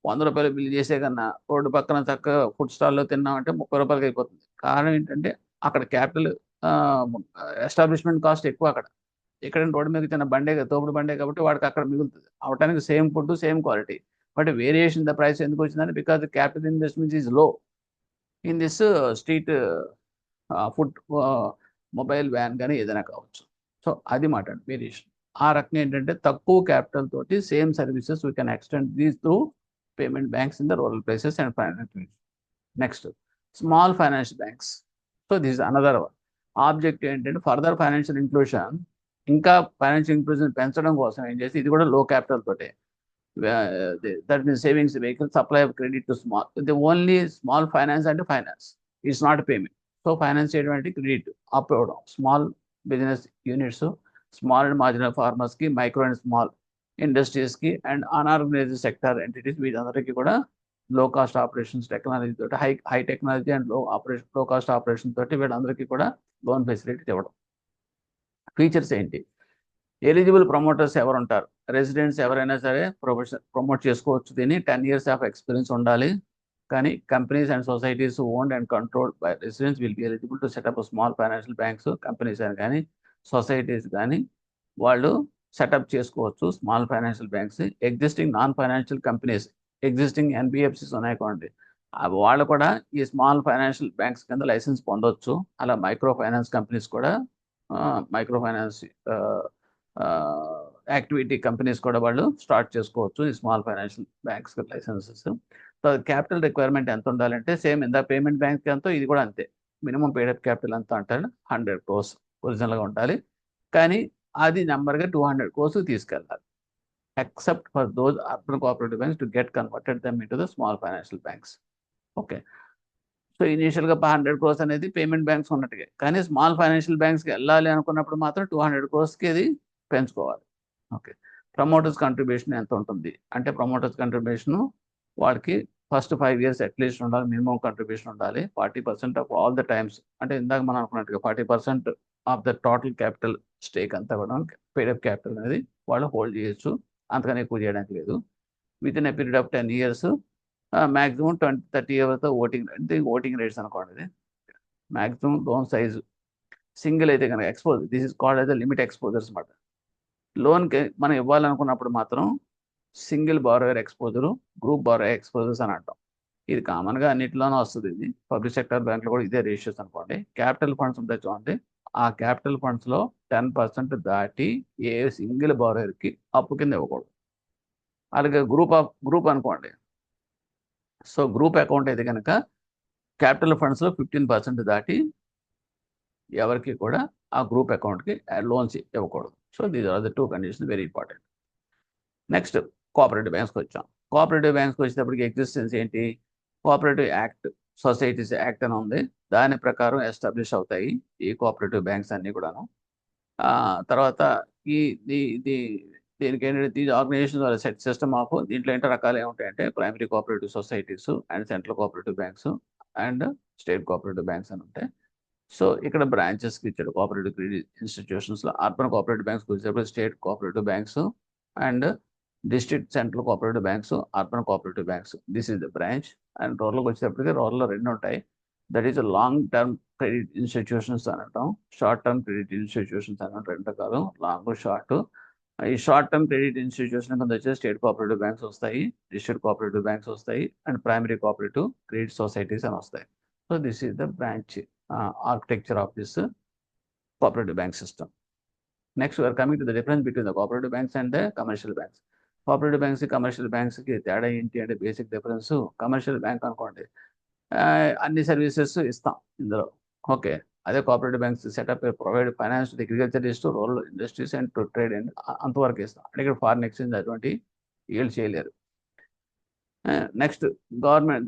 100 రూపాయలు బిల్ చేసే కన్నా రోడ్డు పక్కన చక్కగా ఫుడ్ స్టాల్లో తిన్నామంటే 30 రూపాయలకి అయిపోతుంది. కారణం ఏంటంటే అక్కడ క్యాపిటల్ ఎస్టాబ్లిష్మెంట్ కాస్ట్ ఎక్కువ అక్కడ. ఇక్కడ రోడ్డు మీద చిన్న బండే తోపుడు బండే కాబట్టి వాడికి అక్కడ మిగులుతుంది. అవటానికి same food same quality, but variation the price ఎందుకు వచ్చిందని because capital investment is low in this street food mobile van కానీ ఏదైనా కావచ్చు. సో అది మాట వేరియేషన్. ఆ రకంగా ఏంటంటే తక్కువ క్యాపిటల్ తోటి same services we can extend these through payment banks in the rural places and financial. Next small financial banks. So this another one object ఏంటంటే ఫర్దర్ ఫైనాన్షియల్ ఇంక్లూషన్. ఇంకా ఫైనాన్షియల్ ఇంక్లూజన్ పెంచడం కోసం ఏం చేసి ఇది కూడా లో క్యాపిటల్ తోటే, that means savings vehicle supply of credit to small, the only small finance అంటే finance is not payment. So finance చేయడం క్రెడిట్ అప్ ఇవ్వడం small business units, small and marginal ఫార్మర్స్కి, మైక్రో అండ్ స్మాల్ ఇండస్ట్రీస్కి అండ్ అన్ఆర్గనైజ్డ్ సెక్టర్ ఎంటిటీస్ వీళ్ళందరికీ కూడా లో కాస్ట్ ఆపరేషన్స్ టెక్నాలజీ తోటి high technology and low cost operation తోటి వీళ్ళందరికీ కూడా లోన్ ఫెసిలిటీ ఇవ్వడం. ఫీచర్స్ ఏంటి? ఎలిజిబుల్ ప్రమోటర్స్ ఎవరు ఉంటారు? రెసిడెంట్స్ ఎవరైనా సరే ప్రమోట్ చేసుకోవచ్చు. దీన్ని 10 years ఆఫ్ ఎక్స్పీరియన్స్ ఉండాలి. కానీ companies and societies owned and controlled by residents will be eligible to set up small financial banks. Companies అని కానీ సొసైటీస్ కానీ వాళ్ళు సెటప్ చేసుకోవచ్చు small financial banks. Existing non financial companies, existing NBFCs ఉన్నాయనుకోండి, వాళ్ళు కూడా ఈ స్మాల్ ఫైనాన్షియల్ బ్యాంక్స్ కింద లైసెన్స్ పొందొచ్చు. అలా మైక్రో ఫైనాన్స్ కంపెనీస్ కూడా మైక్రో ఫైనాన్స్ యాక్టివిటీ కంపెనీస్ కూడా వాళ్ళు స్టార్ట్ చేసుకోవచ్చు ఈ small financial banks licences. So capital requirement ఎంత ఉండాలంటే సేమ్ ఇందా పేమెంట్ బ్యాంక్ ఎంతో ఇది కూడా అంతే. మినిమం పేడప్ క్యాపిటల్ ఎంత అంటారు 100 crores ఒరిజినల్గా ఉండాలి. కానీ అది నెంబర్గా 200 crores తీసుకెళ్ళాలి. Except for those urban cooperative banks to get converted them into the small financial banks. Okay, so ఇనీషియల్గా 100 crores అనేది పేమెంట్ బ్యాంక్స్ ఉన్నట్టుగా, కానీ స్మాల్ ఫైనాన్షియల్ బ్యాంక్స్కి వెళ్ళాలి అనుకున్నప్పుడు మాత్రం 200 crores అది పెంచుకోవాలి. ఓకే, ప్రమోటర్స్ కంట్రిబ్యూషన్ ఎంత ఉంటుంది అంటే ప్రమోటర్స్ కంట్రిబ్యూషన్ వాళ్ళకి ఫస్ట్ 5 years అట్లీస్ట్ ఉండాలి, మినిమం కంట్రిబ్యూషన్ ఉండాలి. 40% ఆఫ్ ఆల్ ద టైమ్స్ అంటే ఇందాక మనం అనుకున్నట్టుగా 40% of the total capital stake అంతా కూడా పేడప్ క్యాపిటల్ అనేది వాళ్ళు హోల్డ్ చేయొచ్చు. అంతకని ఎక్కువ చేయడానికి లేదు. With in a period of 10 years maximum 20-30 years voting అంటే ఓటింగ్ రేట్స్ అనుకోండి. ఇది మ్యాక్సిమం లోన్ సైజు సింగిల్ అయితే కనుక expose, this is called as the limit exposures అన్నమాట. లోన్కి మనం ఇవ్వాలనుకున్నప్పుడు మాత్రం single borrower exposure, group borrower exposures అని అంటాం. ఇది కామన్గా అన్నింటిలోనూ వస్తుంది. ఇది పబ్లిక్ సెక్టర్ బ్యాంకులో కూడా ఇదే రేషియోస్ అనుకోండి. క్యాపిటల్ ఫండ్స్ ఉంటాయి చూడండి, ఆ క్యాపిటల్ ఫండ్స్లో 10% దాటి ఏ సింగిల్ బారోయర్కి అప్పు కింద ఇవ్వకూడదు. అలాగే గ్రూప్ అనుకోండి. సో గ్రూప్ అకౌంట్ అయితే కనుక క్యాపిటల్ ఫండ్స్లో 15% దాటి ఎవరికి కూడా ఆ గ్రూప్ అకౌంట్కి లోన్స్ ఇవ్వకూడదు. So these are the 2 conditions very important. Next cooperative బ్యాంక్స్కి వచ్చాం. కోఆపరేటివ్ బ్యాంక్స్కి వచ్చేటప్పటికి ఎగ్జిస్టెన్స్ ఏంటి? కోఆపరేటివ్ యాక్ట్, సొసైటీస్ యాక్ట్ అని ఉంది. దాని ప్రకారం ఎస్టాబ్లిష్ అవుతాయి ఈ కోఆపరేటివ్ బ్యాంక్స్ అన్నీ కూడాను. తర్వాత దీనికి ఏంటంటే దీని ఆర్గనైజేషన్ సెట్ సిస్టమ్ ఆఫ్ దీంట్లో ఏంటో రకాలు ఏముంటాయంటే primary cooperative societies and central cooperative banks and state cooperative banks అని ఉంటాయి. సో ఇక్కడ బ్రాంచెస్కి ఇచ్చాడు కోఆపరేటివ్ క్రెడిట్ ఇన్స్టిట్యూషన్స్లో. అర్బన్ కోఆపరేటివ్ బ్యాంక్స్కి వచ్చేటప్పుడు state cooperative banks and district central cooperative banks, urban cooperative banks. This is the branch. And రూరల్కి వచ్చేటప్పటికి రూరల్లో 2 ఉంటాయి. That is long term credit institutions అని అంటాం, షార్ట్ టర్మ్ క్రెడిట్ ఇన్స్టిట్యూషన్స్ అని 2 రకాలు, లాంగ్ షార్ట్. ఈ షార్ట్ టర్మ్ క్రెడిట్ ఇన్స్టిట్యూషన్ కింద వచ్చే స్టేట్ కోఆపరేటివ్ బ్యాంక్స్ వస్తాయి, డిస్ట్రిక్ట్ కోఆపరేటివ్ బ్యాంక్స్ వస్తాయి and primary cooperative credit societies అని వస్తాయి. So this is the branch architecture of this cooperative bank system. Next, we are coming to the difference between the cooperative banks and the commercial banks. Cooperative banks, commercial banks కి తేడా ఏంటి అంటే బేసిక్ డిఫరెన్స్. కమర్షియల్ బ్యాంక్ అనుకోండి అన్ని సర్వీసెస్ ఇస్తాం ఇందులో. ఓకే, అదే cooperative banks setup provide finance to agriculturist, rural industries and to trade and అంతవరకు ఇస్తాం. అంటే ఇక్కడ ఫారిన్ ఎక్స్చేంజ్ అటువంటి వీళ్ళు చేయలేరు. నెక్స్ట్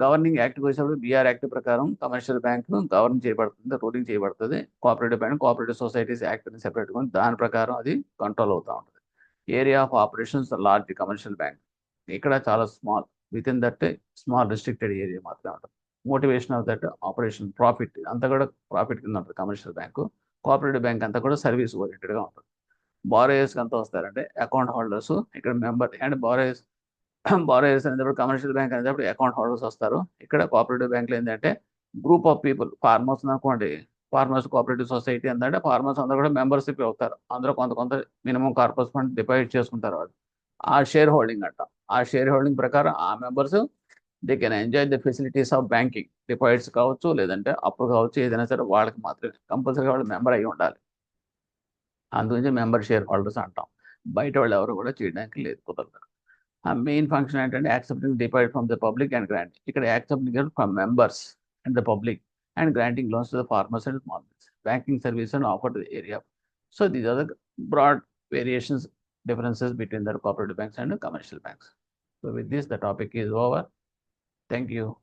గవర్నింగ్ యాక్ట్కి వచ్చేటప్పుడు బిఆర్ యాక్ట్ ప్రకారం కమర్షియల్ బ్యాంక్ గవర్న్ చేయబడుతుంది, రూలింగ్ చేయబడుతుంది. కోఆపరేటివ్ బ్యాంక్ కోఆపరేటివ్ సొసైటీస్ యాక్ట్ని సెపరేట్గా దాని ప్రకారం అది కంట్రోల్ అవుతూ ఉంటుంది. Area of operations large commercial bank, ఇక్కడ చాలా small, with in that small restricted area మాత్రమే ఉంటుంది. Motivation of that operation profit అంతా కూడా ప్రాఫిట్ కింద ఉంటుంది కమర్షియల్ బ్యాంకు. కోఆపరేటివ్ బ్యాంక్ అంతా కూడా సర్వీస్ ఓరియంటెడ్గా ఉంటుంది. బారోయర్స్కి అంతా వస్తారంటే అకౌంట్ హోల్డర్స్, ఇక్కడ మెంబర్ అండ్ బారోయర్స్ అనేటప్పుడు కమర్షియల్ బ్యాంక్ అనేటప్పుడు అకౌంట్ హోల్డర్స్ వస్తారు. ఇక్కడ కోఆపరేటివ్ బ్యాంక్లో ఏంటంటే గ్రూప్ ఆఫ్ పీపుల్, ఫార్మర్స్ అనుకోండి, ఫార్మర్స్ కోఆపరేటివ్ సొసైటీ అంటే ఫార్మర్స్ అందరూ కూడా మెంబర్షిప్ అవుతారు. అందరూ కొంత మినిమం కార్పస్ ఫండ్ డిపాజిట్ చేసుకుంటారు వాళ్ళు. ఆ షేర్ హోల్డింగ్ అంట. ఆ షేర్ హోల్డింగ్ ప్రకారం ఆ members they can enjoy the facilities of banking. Deposits కావచ్చు, లేదంటే అప్పు కావచ్చు, ఏదైనా సరే వాళ్ళకి మాత్రమే కంపల్సరీగా వాళ్ళు మెంబర్ అయి ఉండాలి. అందుగురించి మెంబర్ షేర్ హోల్డర్స్ అంటాం. బయట వాళ్ళు ఎవరు కూడా చేయడానికి లేదు, కుదరదు. ఆ మెయిన్ ఫంక్షన్ ఏంటంటే accepting deposit from the public and grant. ఇక్కడ accepting from members and the public and granting loans to the farmers and small business. Banking services and offered to the area. So these are the broad variations, differences between the cooperative banks and the commercial banks. So with this, the topic is over. Thank you.